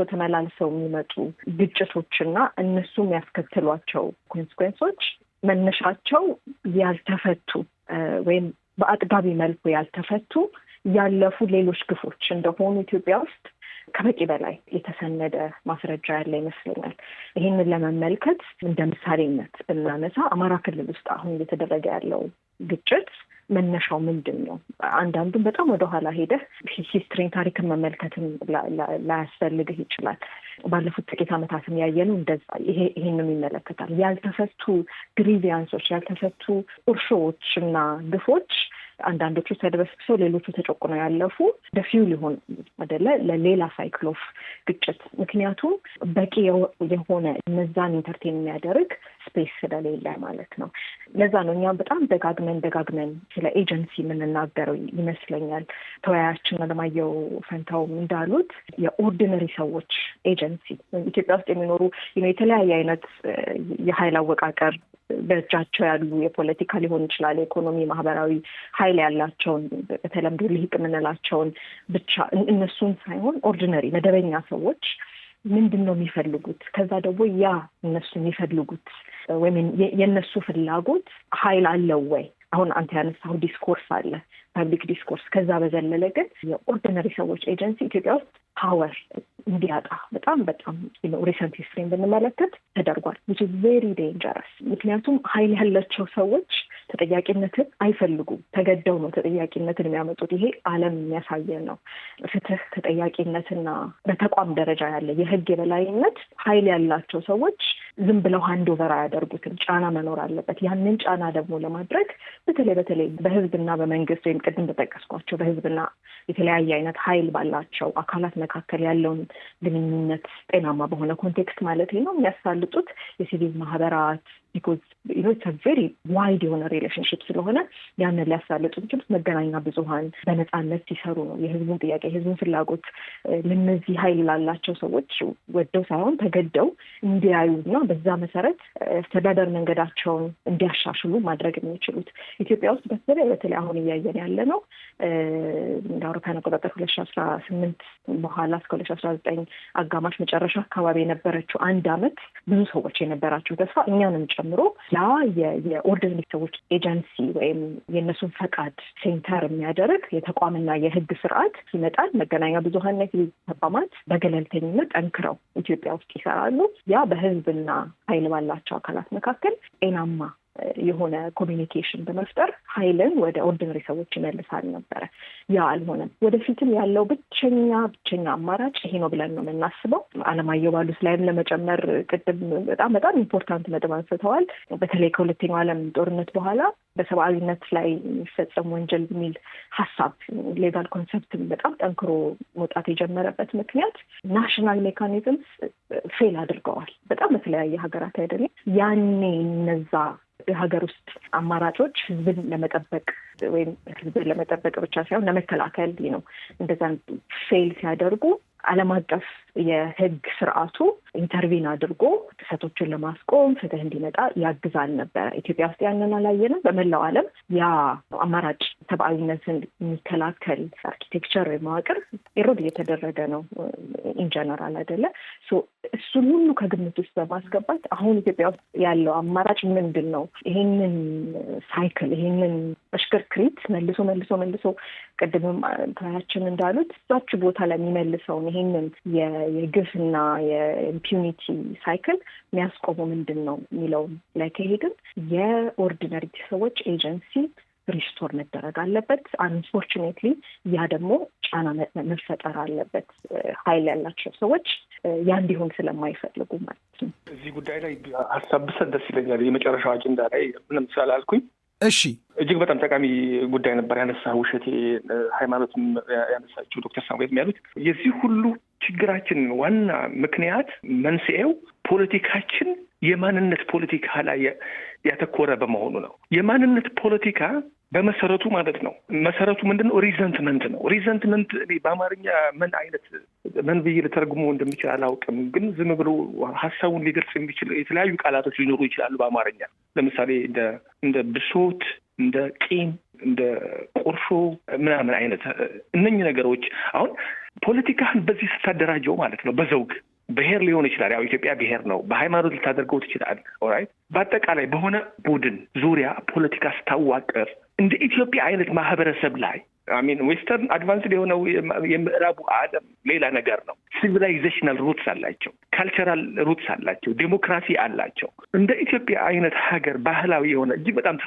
Speaker 4: ተመላልሰው የሚመጡ ግጭቶችና እነሱ የሚያስከትሏቸው ኮንስኩዌንሶች መነሻቸው ያልተፈቱ ወይም በአጥጋቢ መልኩ ያልተፈቱ ያለፉ ሌሎች ግፎች እንደሆኑ ኢትዮጵያ ውስጥ ከበቂ በላይ የተሰነደ ማስረጃ ያለ ይመስለኛል። ይህንን ለመመልከት እንደ ምሳሌነት ብናነሳ አማራ ክልል ውስጥ አሁን እየተደረገ ያለው ግጭት መነሻው ምንድን ነው? አንዳንዱም በጣም ወደኋላ ሄደህ ሂስትሪን ታሪክን መመልከትን ላያስፈልግህ ይችላል። ባለፉት ጥቂት ዓመታትም ያየነው እንደዛ ይሄንን ይመለከታል። ያልተፈቱ ግሪቪያንሶች፣ ያልተፈቱ ቁርሾዎች እና ግፎች አንዳንዶቹ ተደበስብሰው ሌሎቹ ተጨቁነው ያለፉ ደፊው ሊሆን አይደለ ለሌላ ሳይክል ኦፍ ግጭት። ምክንያቱም በቂ የሆነ እነዛን ኢንተርቴን የሚያደርግ ስፔስ ስለሌለ ማለት ነው። ለዛ ነው እኛም በጣም ደጋግመን ስለ ኤጀንሲ የምንናገረው ይመስለኛል። ተወያያችን አለማየሁ ፈንታውም እንዳሉት የኦርዲነሪ ሰዎች ኤጀንሲ ኢትዮጵያ ውስጥ የሚኖሩ የተለያየ አይነት የኃይል አወቃቀር በእጃቸው ያሉ የፖለቲካ ሊሆን ይችላል፣ የኢኮኖሚ፣ ማህበራዊ ኃይል ያላቸውን በተለምዶ ልሂቅ የምንላቸውን ብቻ እነሱን ሳይሆን ኦርዲነሪ መደበኛ ሰዎች ምንድን ነው የሚፈልጉት? ከዛ ደግሞ ያ እነሱ የሚፈልጉት ወይም የእነሱ ፍላጎት ኃይል አለው ወይ? አሁን አንተ ያነሳው ዲስኮርስ አለ፣ ፐብሊክ ዲስኮርስ። ከዛ በዘለለ ግን የኦርዲነሪ ሰዎች ኤጀንሲ ኢትዮጵያ ውስጥ ፓወር እንዲያጣ በጣም ሪሰንት ሂስትሪን ብንመለከት ተደርጓል። which is very dangerous። ምክንያቱም ኃይል ያላቸው ሰዎች ተጠያቂነትን አይፈልጉም። ተገደው ነው ተጠያቂነትን የሚያመጡት። ይሄ ዓለም የሚያሳየን ነው። ፍትህ፣ ተጠያቂነትና በተቋም ደረጃ ያለ የህግ የበላይነት ኃይል ያላቸው ሰዎች ዝም ብለው ሃንድ ኦቨር አያደርጉትም። ጫና መኖር አለበት። ያንን ጫና ደግሞ ለማድረግ በተለይ በህዝብና በመንግስት ወይም ቅድም በጠቀስኳቸው በህዝብና የተለያየ አይነት ኃይል ባላቸው አካላት መካከል ያለውን ግንኙነት ጤናማ በሆነ ኮንቴክስት ማለት ነው የሚያሳልጡት የሲቪል ማህበራት ቢኮዝ ቬሪ ዋይድ የሆነ ሪሌሽንሽፕ ስለሆነ ያንን ሊያሳልጡ የሚችሉት መገናኛ ብዙኃን በነፃነት ሲሰሩ ነው። የህዝቡን ጥያቄ የህዝቡን ፍላጎት ለነዚህ ኃይል ላላቸው ሰዎች ወደው ሳይሆን ተገደው እንዲያዩ እና በዛ መሰረት አስተዳደር መንገዳቸውን እንዲያሻሽሉ ማድረግ የሚችሉት ኢትዮጵያ ውስጥ በተለይ አሁን እያየን ያለ ነው። እንደ አውሮፓውያን አቆጣጠር 2018 በኋላ እስከ 2019 አጋማሽ መጨረሻ አካባቢ የነበረችው አንድ አመት ብዙ ሰዎች የነበራቸው ተስፋ እኛንም ጨምሮ ያ የኦርዲነሪ ሰዎች ኤጀንሲ ወይም የእነሱን ፈቃድ ሴንተር የሚያደርግ የተቋምና የህግ ስርዓት ይመጣል። መገናኛ ብዙኃንና የሲቪል ተቋማት በገለልተኝነት ጠንክረው ኢትዮጵያ ውስጥ ይሰራሉ። ያ በህዝብና ኃይል ባላቸው አካላት መካከል ጤናማ የሆነ ኮሚኒኬሽን በመፍጠር ኃይልን ወደ ኦርዲነሪ ሰዎች ይመልሳል ነበረ። ያ አልሆነም። ወደፊትም ያለው ብቸኛ አማራጭ ይሄ ነው ብለን ነው የምናስበው። አለማየሁ ባሉት ላይም ለመጨመር ቅድም በጣም ኢምፖርታንት ነጥብ አንስተዋል። በተለይ ከሁለተኛው ዓለም ጦርነት በኋላ በሰብአዊነት ላይ የሚፈጸም ወንጀል የሚል ሀሳብ ሌጋል ኮንሰፕትን በጣም ጠንክሮ መውጣት የጀመረበት ምክንያት ናሽናል ሜካኒዝምስ ፌል አድርገዋል። በጣም በተለያየ ሀገራት አይደለም ያኔ እነዛ የሀገር ውስጥ አማራጮች ህዝብን ለመጠበቅ ወይም ህዝብን ለመጠበቅ ብቻ ሳይሆን ለመከላከል ነው። እንደዛ ፌል ሲያደርጉ ዓለም አቀፍ የህግ ስርዓቱ ኢንተርቪን አድርጎ ጥሰቶችን ለማስቆም ፍትህ እንዲመጣ ያግዛል ነበረ። ኢትዮጵያ ውስጥ ያንን አላየንም። በመላው ዓለም ያ አማራጭ ሰብአዊነትን የሚከላከል አርኪቴክቸር ወይም መዋቅር ኤሮድ እየተደረገ ነው ኢንጀነራል አይደለ። እሱን ሁሉ ከግምት ውስጥ በማስገባት አሁን ኢትዮጵያ ውስጥ ያለው አማራጭ ምንድን ነው? ይሄንን ሳይክል ይሄንን መሽከርክሪት መልሶ ቅድምም ታያችን እንዳሉት እዛች ቦታ ላይ የሚመልሰውን ይሄንን የግፍና የኢምፒዩኒቲ ሳይክል የሚያስቆሙ ምንድን ነው የሚለው ላይ ከሄድን የኦርዲነሪ ሰዎች ኤጀንሲ ሪስቶር መደረግ አለበት። አንፎርቹኔትሊ ያ ደግሞ ጫና መፈጠር አለበት ኃይል ያላቸው ሰዎች ያ እንዲሆን ስለማይፈልጉ ማለት ነው።
Speaker 3: እዚህ ጉዳይ ላይ ሀሳብ ብሰጥ ደስ ይለኛል። የመጨረሻው አጀንዳ ላይ ምንም ስላልኩኝ
Speaker 1: እሺ፣
Speaker 3: እጅግ በጣም ጠቃሚ ጉዳይ ነበር ያነሳ ውሸቴ ሃይማኖትም ያነሳችው ዶክተር ሳሙኤል ያሉት የዚህ ሁሉ ችግራችን ዋና ምክንያት መንስኤው ፖለቲካችን የማንነት ፖለቲካ ላይ ያተኮረ በመሆኑ ነው። የማንነት ፖለቲካ በመሰረቱ ማለት ነው መሰረቱ ምንድን ነው? ሪዘንትመንት ነው። ሪዘንትመንት በአማርኛ ምን ብዬ ልተርጉሞ እንደሚችል አላውቅም፣ ግን ዝም ብሎ ሀሳቡን ሊገልጽ የሚችል የተለያዩ ቃላቶች ሊኖሩ ይችላሉ በአማርኛ። ለምሳሌ እንደ ብሶት፣ እንደ ቂም፣ እንደ ቁርሾ ምናምን አይነት እነኚህ ነገሮች አሁን ፖለቲካን በዚህ ስታደራጀው ማለት ነው በዘውግ ብሔር ሊሆን ይችላል። ያው ኢትዮጵያ ብሔር ነው። በሃይማኖት ልታደርገው ትችላል። ኦራይት። በአጠቃላይ በሆነ ቡድን ዙሪያ ፖለቲካ ስታዋቅር እንደ ኢትዮጵያ አይነት ማህበረሰብ ላይ ዌስተርን አድቫንስድ የሆነው የምዕራቡ ዓለም ሌላ ነገር ነው። ሲቪላይዜሽናል ሩትስ አላቸው፣ ካልቸራል ሩትስ አላቸው፣ ዴሞክራሲ አላቸው። እንደ ኢትዮጵያ አይነት ሀገር ባህላዊ የሆነ እጅግ በጣም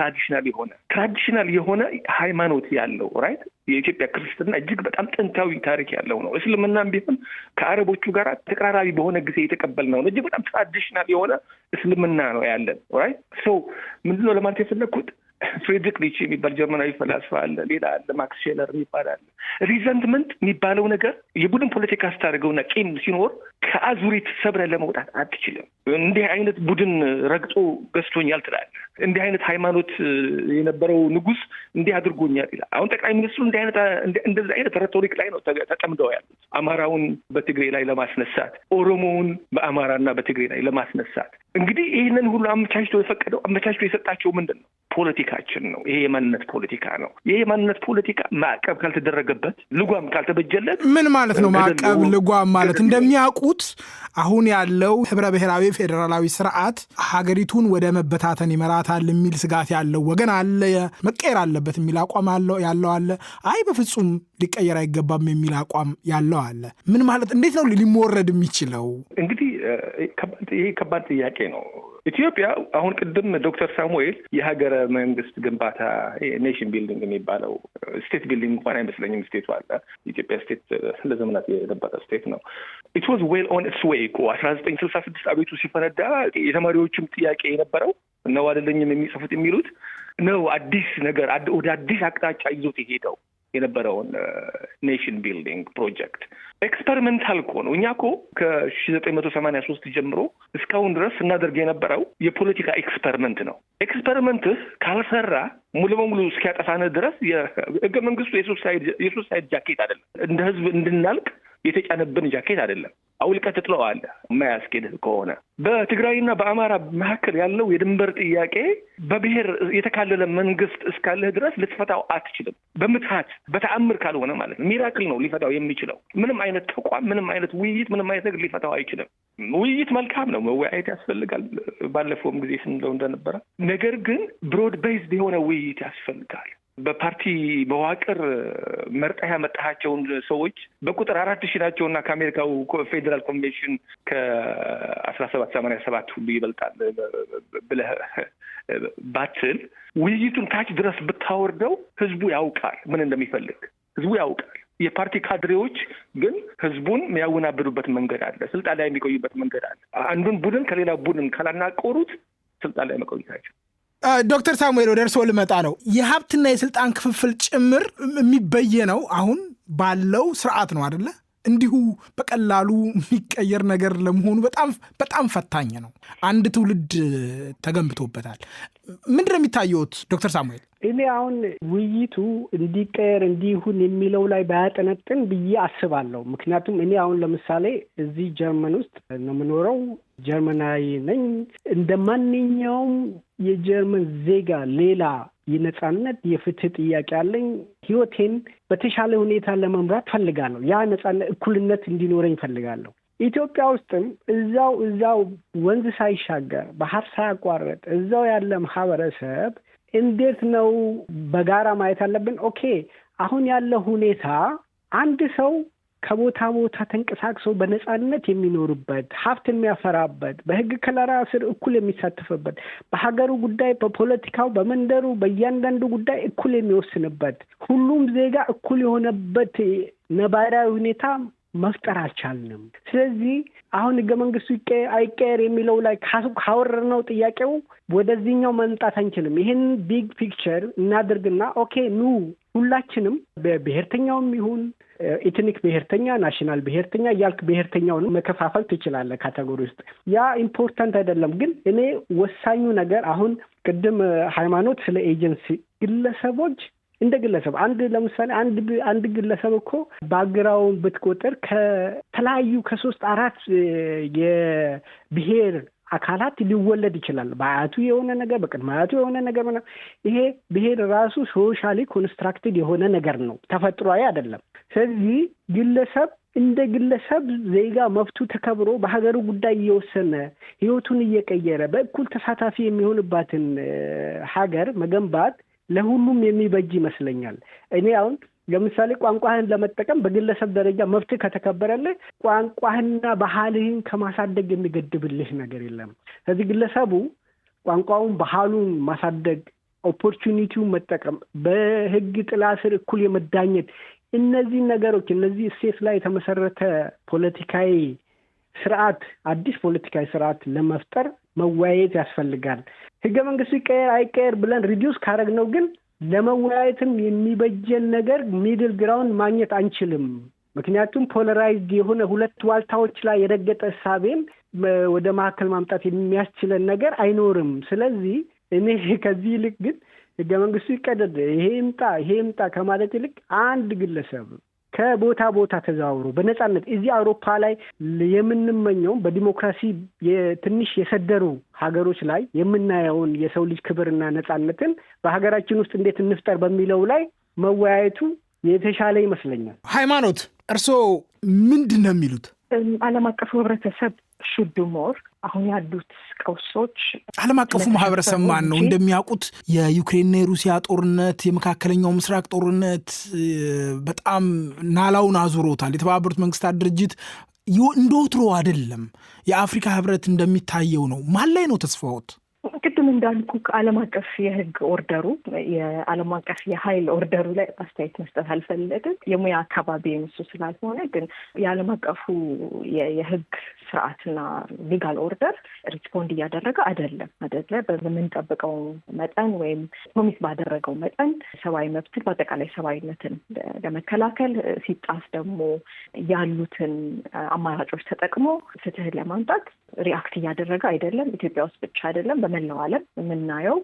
Speaker 3: ትራዲሽናል የሆነ ሃይማኖት ያለው ራይት የኢትዮጵያ ክርስትና እጅግ በጣም ጥንታዊ ታሪክ ያለው ነው። እስልምናም ቢሆን ከአረቦቹ ጋር ተቀራራቢ በሆነ ጊዜ የተቀበልነው ነው። እጅግ በጣም ትራዲሽናል የሆነ እስልምና ነው ያለን ራይት። ሶ ምንድነው ለማለት የፈለግኩት ፍሬድሪክ ኒቼ የሚባል ጀርመናዊ ፈላስፋ አለ፣ ሌላ አለ፣ ማክስ ሼለር የሚባል አለ። ሪዘንትመንት የሚባለው ነገር የቡድን ፖለቲካ ስታደርገውና ቂም ሲኖር ከአዙሪት ሰብረ ለመውጣት አትችልም። እንዲህ አይነት ቡድን ረግጦ ገዝቶኛል ትላለህ። እንዲህ አይነት ሃይማኖት የነበረው ንጉስ እንዲህ አድርጎኛል ይላል። አሁን ጠቅላይ ሚኒስትሩ እንደዚህ አይነት ሬቶሪክ ላይ ነው ተጠምደው ያሉት። አማራውን በትግሬ ላይ ለማስነሳት፣ ኦሮሞውን በአማራና በትግሬ ላይ ለማስነሳት። እንግዲህ ይህንን ሁሉ አመቻችቶ የሰጣቸው ምንድን ነው? ፖለቲካችን ነው። ይሄ የማንነት ፖለቲካ ነው። ይሄ የማንነት ፖለቲካ ማዕቀብ ካልተደረገበት፣ ልጓም ካልተበጀለት
Speaker 1: ምን ማለት ነው? ማዕቀብ ልጓም ማለት እንደሚያውቁት አሁን ያለው ህብረ ብሔራዊ ፌዴራላዊ ስርዓት ሀገሪቱን ወደ መበታተን ይመራታል የሚል ስጋት ያለው ወገን አለ። መቀየር አለበት የሚል አቋም ያለው አለ። አይ በፍጹም ሊቀየር አይገባም የሚል አቋም ያለው አለ። ምን ማለት እንዴት ነው ሊሞረድ የሚችለው?
Speaker 3: እንግዲህ ይሄ ከባድ ጥያቄ ነው። ኢትዮጵያ አሁን ቅድም ዶክተር ሳሙኤል የሀገረ መንግስት ግንባታ ኔሽን ቢልዲንግ የሚባለው ስቴት ቢልዲንግ እንኳን አይመስለኝም ስቴቱ አለ። ኢትዮጵያ ስቴት ለዘመናት የነበረ ስቴት ነው። ኢት ዋዝ ዌል ኦን ኢትስ ዌይ እኮ 1966 አቤቱ ሲፈነዳ የተማሪዎችም ጥያቄ የነበረው ነው አይደለኝም የሚጽፉት የሚሉት ነው አዲስ ነገር ወደ አዲስ አቅጣጫ ይዞት የሄደው የነበረውን ኔሽን ቢልዲንግ ፕሮጀክት ኤክስፐሪመንታል እኮ ነው። እኛ እኮ ከ1983 ጀምሮ እስካሁን ድረስ እናደርግ የነበረው የፖለቲካ ኤክስፐሪመንት ነው። ኤክስፐሪመንትህ ካልሰራ ሙሉ በሙሉ እስኪያጠፋንህ ድረስ የህገ መንግስቱ የሱሳይድ ጃኬት አይደለም። እንደ ህዝብ እንድናልቅ የተጫነብን ጃኬት አይደለም። አውልቀህ ትጥለዋለህ የማያስኬድህ ከሆነ። በትግራይና በአማራ መካከል ያለው የድንበር ጥያቄ በብሔር የተካለለ መንግስት እስካለህ ድረስ ልትፈታው አትችልም። በምትሃት በተአምር ካልሆነ ማለት ነው። ሚራክል ነው ሊፈታው የሚችለው። ምንም አይነት ተቋም፣ ምንም አይነት ውይይት፣ ምንም አይነት ነገር ሊፈታው አይችልም። ውይይት መልካም ነው፣ መወያየት ያስፈልጋል። ባለፈውም ጊዜ ስንለው እንደነበረ ነገር ግን ብሮድ ቤዝድ የሆነ ውይይት ያስፈልጋል። በፓርቲ መዋቅር መርጠህ ያመጣሃቸውን ሰዎች በቁጥር 4,000 ናቸውና ከአሜሪካው ፌዴራል ኮንቬንሽን ከ1787 ሁሉ ይበልጣል ብለህ ባትል ውይይቱን ታች ድረስ ብታወርደው ህዝቡ ያውቃል ምን እንደሚፈልግ። ህዝቡ ያውቃል። የፓርቲ ካድሬዎች ግን ህዝቡን የሚያወናብዱበት መንገድ አለ። ስልጣን ላይ የሚቆዩበት መንገድ አለ። አንዱን ቡድን ከሌላ ቡድን ካላናቆሩት ስልጣን ላይ መቆየታቸው።
Speaker 1: ዶክተር ሳሙኤል ወደ እርስዎ ልመጣ ነው። የሀብትና የስልጣን ክፍፍል ጭምር የሚበየነው አሁን ባለው ስርዓት ነው አይደለ? እንዲሁ በቀላሉ የሚቀየር ነገር ለመሆኑ በጣም ፈታኝ ነው። አንድ ትውልድ ተገንብቶበታል። ምንድን ነው የሚታየውት ዶክተር ሳሙኤል?
Speaker 2: እኔ አሁን ውይይቱ እንዲቀየር እንዲሁን የሚለው ላይ ባያጠነጥን ብዬ አስባለሁ። ምክንያቱም እኔ አሁን ለምሳሌ እዚህ ጀርመን ውስጥ ነው የምኖረው። ጀርመናዊ ነኝ። እንደ ማንኛውም የጀርመን ዜጋ ሌላ የነጻነት የፍትህ ጥያቄ አለኝ። ህይወቴን በተሻለ ሁኔታ ለመምራት ፈልጋለሁ። ያ ነጻነት፣ እኩልነት እንዲኖረኝ ፈልጋለሁ። ኢትዮጵያ ውስጥም እዛው ወንዝ ሳይሻገር ባህር ሳያቋርጥ እዛው ያለ ማህበረሰብ እንዴት ነው በጋራ ማየት አለብን። ኦኬ አሁን ያለ ሁኔታ አንድ ሰው ከቦታ ቦታ ተንቀሳቅሶ በነጻነት የሚኖርበት፣ ሀብት የሚያፈራበት፣ በህግ ከለላ ስር እኩል የሚሳተፍበት፣ በሀገሩ ጉዳይ፣ በፖለቲካው፣ በመንደሩ በእያንዳንዱ ጉዳይ እኩል የሚወስንበት፣ ሁሉም ዜጋ እኩል የሆነበት ነባራዊ ሁኔታ መፍጠር አልቻልንም። ስለዚህ አሁን ህገ መንግስቱ አይቀየር የሚለው ላይ ካወረድነው ጥያቄው ወደዚህኛው መምጣት አንችልም። ይህን ቢግ ፒክቸር እናድርግና ኦኬ ኑ ሁላችንም በብሔርተኛውም ይሁን ኤትኒክ ብሔርተኛ፣ ናሽናል ብሔርተኛ እያልክ ብሔርተኛውን መከፋፈል ትችላለህ ካቴጎሪ ውስጥ። ያ ኢምፖርታንት አይደለም። ግን እኔ ወሳኙ ነገር አሁን ቅድም ሃይማኖት ስለ ኤጀንሲ ግለሰቦች እንደ ግለሰብ ለምሳሌ አንድ ግለሰብ እኮ ባግራውን ብትቆጥር ከተለያዩ 3-4 የብሔር አካላት ሊወለድ ይችላል። በአያቱ የሆነ ነገር፣ በቅድመ አያቱ የሆነ ነገር። ይሄ ብሔር ራሱ ሶሻሊ ኮንስትራክትድ የሆነ ነገር ነው፣ ተፈጥሯዊ አይደለም። ስለዚህ ግለሰብ እንደ ግለሰብ ዜጋ መብቱ ተከብሮ በሀገሩ ጉዳይ እየወሰነ ህይወቱን እየቀየረ በእኩል ተሳታፊ የሚሆንባትን ሀገር መገንባት ለሁሉም የሚበጅ ይመስለኛል። እኔ አሁን ለምሳሌ ቋንቋህን ለመጠቀም በግለሰብ ደረጃ መብት ከተከበረልህ ቋንቋህንና ባህልህን ከማሳደግ የሚገድብልህ ነገር የለም። ስለዚህ ግለሰቡ ቋንቋውን፣ ባህሉን ማሳደግ፣ ኦፖርቹኒቲውን መጠቀም፣ በህግ ጥላ ስር እኩል የመዳኘት እነዚህ ነገሮች እነዚህ እሴት ላይ የተመሰረተ ፖለቲካዊ ስርዓት አዲስ ፖለቲካዊ ስርዓት ለመፍጠር መወያየት ያስፈልጋል። ህገ መንግስቱ ይቀየር አይቀየር ብለን ሪዲዩስ ካረግነው ግን ለመወያየትም የሚበጀን ነገር ሚድል ግራውንድ ማግኘት አንችልም። ምክንያቱም ፖለራይዝድ የሆነ ሁለት ዋልታዎች ላይ የረገጠ እሳቤን ወደ ማዕከል ማምጣት የሚያስችለን ነገር አይኖርም። ስለዚህ እኔ ከዚህ ይልቅ ግን ህገ መንግስቱ ይቀደድ ይሄ ይምጣ ከማለት ይልቅ አንድ ግለሰብ ከቦታ ቦታ ተዘዋውሮ በነጻነት እዚህ አውሮፓ ላይ የምንመኘውን በዲሞክራሲ ትንሽ የሰደሩ ሀገሮች ላይ የምናየውን የሰው ልጅ ክብርና ነጻነትን በሀገራችን ውስጥ እንዴት እንፍጠር በሚለው ላይ መወያየቱ የተሻለ ይመስለኛል።
Speaker 1: ሃይማኖት፣ እርስዎ ምንድን ነው የሚሉት?
Speaker 4: ዓለም አቀፉ ህብረተሰብ ሹድ ዱ ሞር። አሁን ያሉት ቀውሶች
Speaker 1: ዓለም አቀፉ ማህበረሰብ ማን ነው? እንደሚያውቁት የዩክሬንና የሩሲያ ጦርነት፣ የመካከለኛው ምስራቅ ጦርነት በጣም ናላውን አዙሮታል። የተባበሩት መንግስታት ድርጅት እንደወትሮ አይደለም። የአፍሪካ ህብረት እንደሚታየው ነው። ማን ላይ ነው ተስፋዎት?
Speaker 4: ቅድም እንዳልኩ ዓለም አቀፍ የህግ ኦርደሩ የዓለም አቀፍ የኃይል ኦርደሩ ላይ አስተያየት መስጠት አልፈለግም። የሙያ አካባቢ እሱ ስላልሆነ፣ ግን የዓለም አቀፉ የህግ ስርዓትና ሊጋል ኦርደር ሪስፖንድ እያደረገ አይደለም በምንጠብቀው መጠን ወይም ፕሮሚስ ባደረገው መጠን ሰብአዊ መብትን በአጠቃላይ ሰብአዊነትን ለመከላከል ሲጣስ ደግሞ ያሉትን አማራጮች ተጠቅሞ ፍትህን ለማምጣት ሪአክት እያደረገ አይደለም። ኢትዮጵያ ውስጥ ብቻ አይደለም፣ በመላው ዓለም የምናየው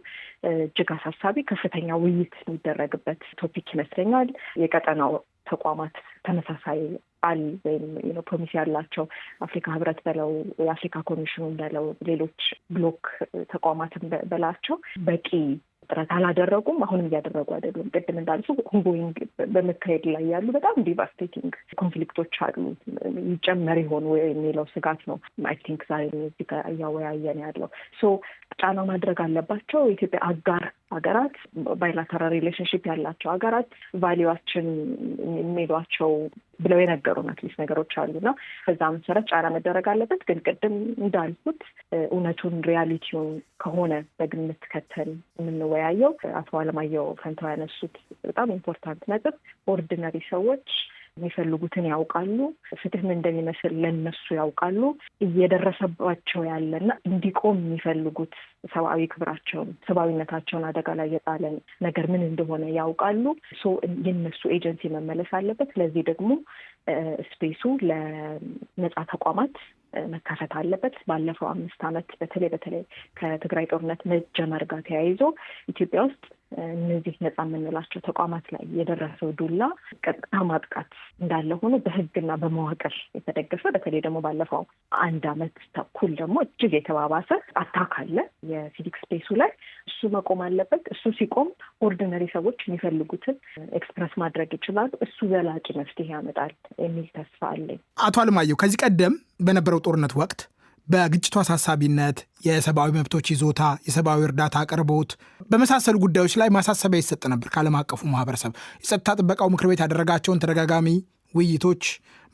Speaker 4: እጅግ አሳሳቢ ከፍተኛ ውይይት የሚደረግበት ቶፒክ ይመስለኛል። የቀጠናው ተቋማት ተመሳሳይ ወይም ፕሮሚስ ያላቸው አፍሪካ ህብረት በለው የአፍሪካ ኮሚሽኑን በለው ሌሎች ብሎክ ተቋማትን በላቸው በቂ ጥረት አላደረጉም። አሁንም እያደረጉ አይደሉም። ቅድም እንዳልኩ ኦንጎይንግ በመካሄድ ላይ ያሉ በጣም ዲቫስቴቲንግ ኮንፍሊክቶች አሉ። ይጨመር ይሆን የሚለው ስጋት ነው አይ ቲንክ ዛሬ እዚህ ጋር እያወያየን ያለው። ጫና ማድረግ አለባቸው የኢትዮጵያ አጋር ሀገራት፣ ባይላተራል ሪሌሽንሽፕ ያላቸው ሀገራት ቫሊዋችን የሚሏቸው ብለው የነገሩን አትሊስት ነገሮች አሉና በዛ መሰረት ጫና መደረግ አለበት። ግን ቅድም እንዳልኩት እውነቱን ሪያሊቲውን ከሆነ በግምት ከተን የምንወያየው አቶ አለማየሁ ፈንታው ያነሱት በጣም ኢምፖርታንት ነጥብ ኦርዲነሪ ሰዎች የሚፈልጉትን ያውቃሉ። ፍትህ ምን እንደሚመስል ለነሱ ያውቃሉ። እየደረሰባቸው ያለና እንዲቆም የሚፈልጉት ሰብአዊ ክብራቸውን፣ ሰብአዊነታቸውን አደጋ ላይ የጣለን ነገር ምን እንደሆነ ያውቃሉ። የነሱ ኤጀንሲ መመለስ አለበት። ስለዚህ ደግሞ ስፔሱ ለነጻ ተቋማት መካፈት አለበት። ባለፈው 5 ዓመት በተለይ ከትግራይ ጦርነት መጀመር ጋር ተያይዞ ኢትዮጵያ ውስጥ እነዚህ ነጻ የምንላቸው ተቋማት ላይ የደረሰው ዱላ ቀጥታ ማጥቃት እንዳለ ሆኖ በህግና በመዋቅር የተደገፈ በተለይ ደግሞ ባለፈው 1 ዓመት ተኩል ደግሞ እጅግ የተባባሰ አታክ አለ የሲቪክ ስፔሱ ላይ። እሱ መቆም አለበት። እሱ ሲቆም ኦርዲነሪ ሰዎች የሚፈልጉትን ኤክስፕረስ ማድረግ ይችላሉ። እሱ ዘላቂ መፍትሄ ያመጣል የሚል ተስፋ አለኝ።
Speaker 1: አቶ አለማየሁ ከዚህ ቀደም በነበረው ጦርነት ወቅት በግጭቱ አሳሳቢነት፣ የሰብአዊ መብቶች ይዞታ፣ የሰብአዊ እርዳታ አቅርቦት በመሳሰሉ ጉዳዮች ላይ ማሳሰቢያ ይሰጥ ነበር ከዓለም አቀፉ ማህበረሰብ። የጸጥታ ጥበቃው ምክር ቤት ያደረጋቸውን ተደጋጋሚ ውይይቶች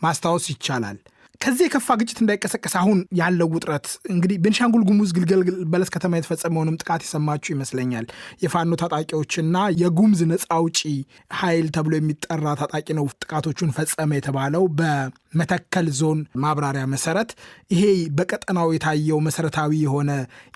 Speaker 1: ማስታወስ ይቻላል። ከዚህ የከፋ ግጭት እንዳይቀሰቀስ አሁን ያለው ውጥረት እንግዲህ ቤንሻንጉል ጉሙዝ ግልገል በለስ ከተማ የተፈጸመውንም ጥቃት የሰማችሁ ይመስለኛል። የፋኖ ታጣቂዎችና የጉሙዝ ነጻ አውጪ ኃይል ተብሎ የሚጠራ ታጣቂ ነው ጥቃቶቹን ፈጸመ የተባለው። በመተከል ዞን ማብራሪያ መሰረት ይሄ በቀጠናው የታየው መሰረታዊ የሆነ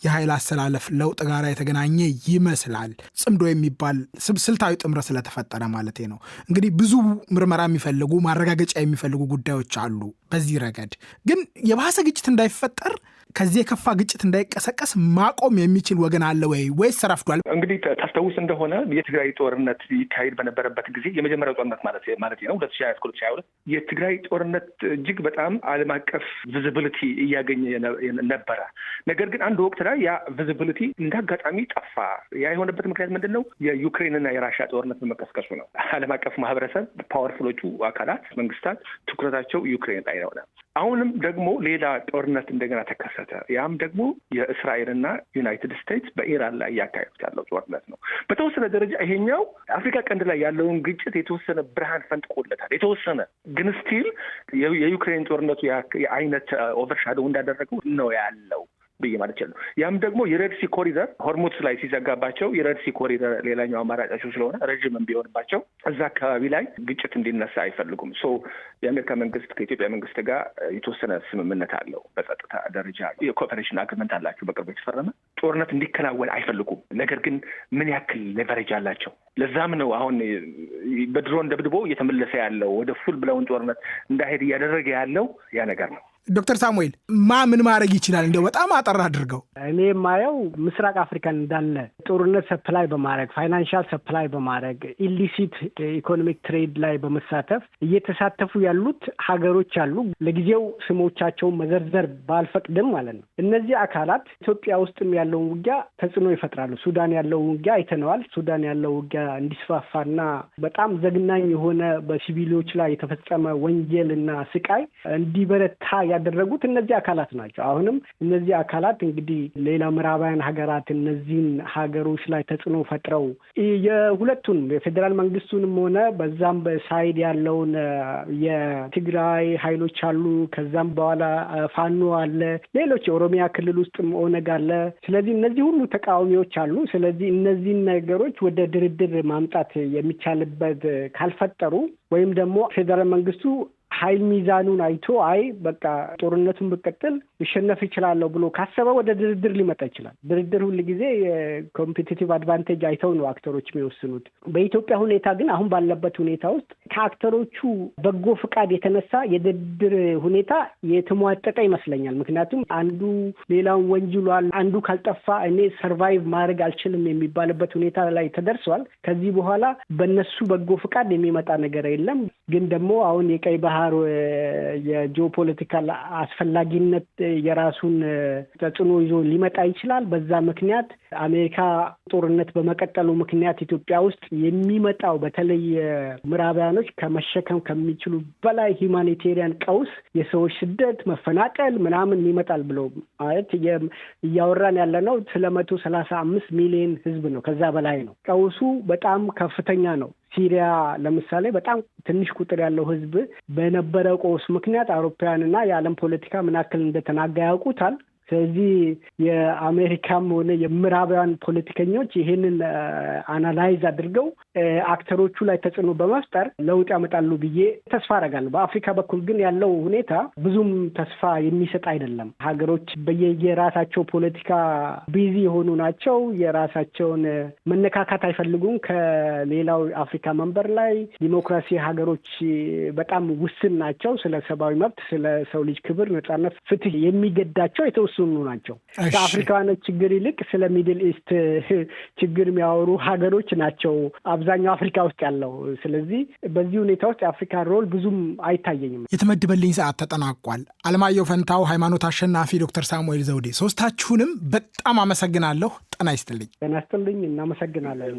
Speaker 1: የኃይል አሰላለፍ ለውጥ ጋር የተገናኘ ይመስላል። ጽምዶ የሚባል ስልታዊ ጥምረት ስለተፈጠረ ማለት ነው። እንግዲህ ብዙ ምርመራ የሚፈልጉ ማረጋገጫ የሚፈልጉ ጉዳዮች አሉ። በዚህ ረገድ ግን የባሰ ግጭት እንዳይፈጠር ከዚህ የከፋ ግጭት እንዳይቀሰቀስ ማቆም የሚችል ወገን አለ ወይስ ረፍዷል?
Speaker 3: እንግዲህ ታስታውስ እንደሆነ የትግራይ ጦርነት ይካሄድ በነበረበት ጊዜ የመጀመሪያው ጦርነት ማለት ነው 2022 የትግራይ ጦርነት እጅግ በጣም ዓለም አቀፍ ቪዚቢሊቲ እያገኘ ነበረ። ነገር ግን አንድ ወቅት ላይ ያ ቪዚቢሊቲ እንዳጋጣሚ ጠፋ። ያ የሆነበት ምክንያት ምንድን ነው? የዩክሬንና የራሽያ ጦርነት በመቀስቀሱ ነው። ዓለም አቀፍ ማህበረሰብ ፓወርፉሎቹ አካላት መንግስታት ትኩረታቸው ዩክሬን ላይ ነው። አሁንም ደግሞ ሌላ ጦርነት እንደገና ተከሰተ። ያም ደግሞ የእስራኤልና ዩናይትድ ስቴትስ በኢራን ላይ እያካሄዱት ያለው ጦርነት ነው። በተወሰነ ደረጃ ይሄኛው አፍሪካ ቀንድ ላይ ያለውን ግጭት የተወሰነ ብርሃን ፈንጥቆለታል። የተወሰነ ግን ስቲል የዩክሬን ጦርነቱ የአይነት ኦቨርሻዶው እንዳደረገው ነው ያለው ብዬ ማለት ይችላል። ያም ደግሞ የሬድሲ ኮሪደር ሆርሙዝ ላይ ሲዘጋባቸው የሬድሲ ኮሪደር ሌላኛው አማራጫቸው ስለሆነ ረዥምም ቢሆንባቸው እዛ አካባቢ ላይ ግጭት እንዲነሳ አይፈልጉም። የአሜሪካ መንግስት ከኢትዮጵያ መንግስት ጋር የተወሰነ ስምምነት አለው። በጸጥታ ደረጃ የኮኦፐሬሽን አግሪመንት አላቸው በቅርቡ የተፈረመ። ጦርነት እንዲከናወን አይፈልጉም። ነገር ግን ምን ያክል ሌቨሬጅ አላቸው? ለዛም ነው አሁን በድሮን ደብድቦ እየተመለሰ ያለው ወደ ፉል ብለውን ጦርነት እንዳይሄድ እያደረገ ያለው ያ ነገር ነው።
Speaker 1: ዶክተር ሳሙኤል ምን ማድረግ ይችላል? እንደው በጣም አጠር አድርገው።
Speaker 2: እኔ የማየው ምስራቅ አፍሪካን እንዳለ ጦርነት ሰፕላይ በማድረግ ፋይናንሻል ሰፕላይ በማድረግ ኢሊሲት ኢኮኖሚክ ትሬድ ላይ በመሳተፍ እየተሳተፉ ያሉት ሀገሮች አሉ። ለጊዜው ስሞቻቸውን መዘርዘር ባልፈቅድም ማለት ነው። እነዚህ አካላት ኢትዮጵያ ውስጥም ያለውን ውጊያ ተጽዕኖ ይፈጥራሉ። ሱዳን ያለው ውጊያ አይተነዋል። ሱዳን ያለው ውጊያ እንዲስፋፋና በጣም ዘግናኝ የሆነ በሲቪሎች ላይ የተፈጸመ ወንጀል እና ስቃይ እንዲበረታ ያደረጉት እነዚህ አካላት ናቸው። አሁንም እነዚህ አካላት እንግዲህ ሌላ ምዕራባውያን ሀገራት እነዚህን ሀገሮች ላይ ተጽዕኖ ፈጥረው የሁለቱን የፌዴራል መንግስቱንም ሆነ በዛም በሳይድ ያለውን የትግራይ ኃይሎች አሉ። ከዛም በኋላ ፋኖ አለ፣ ሌሎች የኦሮሚያ ክልል ውስጥም ኦነግ አለ። ስለዚህ እነዚህ ሁሉ ተቃዋሚዎች አሉ። ስለዚህ እነዚህን ነገሮች ወደ ድርድር ማምጣት የሚቻልበት ካልፈጠሩ ወይም ደግሞ ፌዴራል መንግስቱ ኃይል ሚዛኑን አይቶ አይ በቃ ጦርነቱን ብቀጥል ሊሸነፍ ይችላለሁ ብሎ ካሰበ ወደ ድርድር ሊመጣ ይችላል። ድርድር ሁል ጊዜ የኮምፒቲቲቭ አድቫንቴጅ አይተው ነው አክተሮች የሚወስኑት። በኢትዮጵያ ሁኔታ ግን አሁን ባለበት ሁኔታ ውስጥ ከአክተሮቹ በጎ ፍቃድ የተነሳ የድርድር ሁኔታ የተሟጠጠ ይመስለኛል። ምክንያቱም አንዱ ሌላውን ወንጅሏል፣ አንዱ ካልጠፋ እኔ ሰርቫይቭ ማድረግ አልችልም የሚባልበት ሁኔታ ላይ ተደርሷል። ከዚህ በኋላ በእነሱ በጎ ፍቃድ የሚመጣ ነገር የለም። ግን ደግሞ አሁን የቀይ ባህር የጂኦፖለቲካል አስፈላጊነት የራሱን ተጽዕኖ ይዞ ሊመጣ ይችላል። በዛ ምክንያት አሜሪካ ጦርነት በመቀጠሉ ምክንያት ኢትዮጵያ ውስጥ የሚመጣው በተለይ ምዕራባውያኖች ከመሸከም ከሚችሉ በላይ ሂውማኒቴሪያን ቀውስ፣ የሰዎች ስደት፣ መፈናቀል ምናምን ይመጣል ብሎ ማለት እያወራን ያለ ነው ስለ 135 ሚሊዮን ህዝብ ነው። ከዛ በላይ ነው። ቀውሱ በጣም ከፍተኛ ነው። ሲሪያ ለምሳሌ በጣም ትንሽ ቁጥር ያለው ህዝብ በነበረው ቀውስ ምክንያት አውሮፓውያንና የዓለም ፖለቲካ ምን ያክል እንደተናጋ ያውቁታል። ስለዚህ የአሜሪካም ሆነ የምዕራባውያን ፖለቲከኞች ይሄንን አናላይዝ አድርገው አክተሮቹ ላይ ተጽዕኖ በመፍጠር ለውጥ ያመጣሉ ብዬ ተስፋ አደርጋለሁ። በአፍሪካ በኩል ግን ያለው ሁኔታ ብዙም ተስፋ የሚሰጥ አይደለም። ሀገሮች በየራሳቸው ፖለቲካ ቢዚ የሆኑ ናቸው። የራሳቸውን መነካካት አይፈልጉም ከሌላው አፍሪካ መንበር ላይ። ዲሞክራሲ ሀገሮች በጣም ውስን ናቸው። ስለ ሰብአዊ መብት፣ ስለ ሰው ልጅ ክብር፣ ነጻነት፣ ፍትህ የሚገዳቸው የተወሰኑ ናቸው። ከአፍሪካውያኖች ችግር ይልቅ ስለ ሚድል ኢስት ችግር የሚያወሩ ሀገሮች ናቸው አብዛኛው አፍሪካ ውስጥ ያለው። ስለዚህ በዚህ ሁኔታ ውስጥ የአፍሪካ ሮል ብዙም አይታየኝም።
Speaker 1: የተመደበልኝ ሰዓት ተጠናቋል። አለማየሁ ፈንታው፣ ሃይማኖት አሸናፊ፣ ዶክተር ሳሙኤል ዘውዴ ሶስታችሁንም በጣም አመሰግናለሁ። ጤና ይስጥልኝ።
Speaker 2: ጤና ይስጥልኝ። እናመሰግናለን።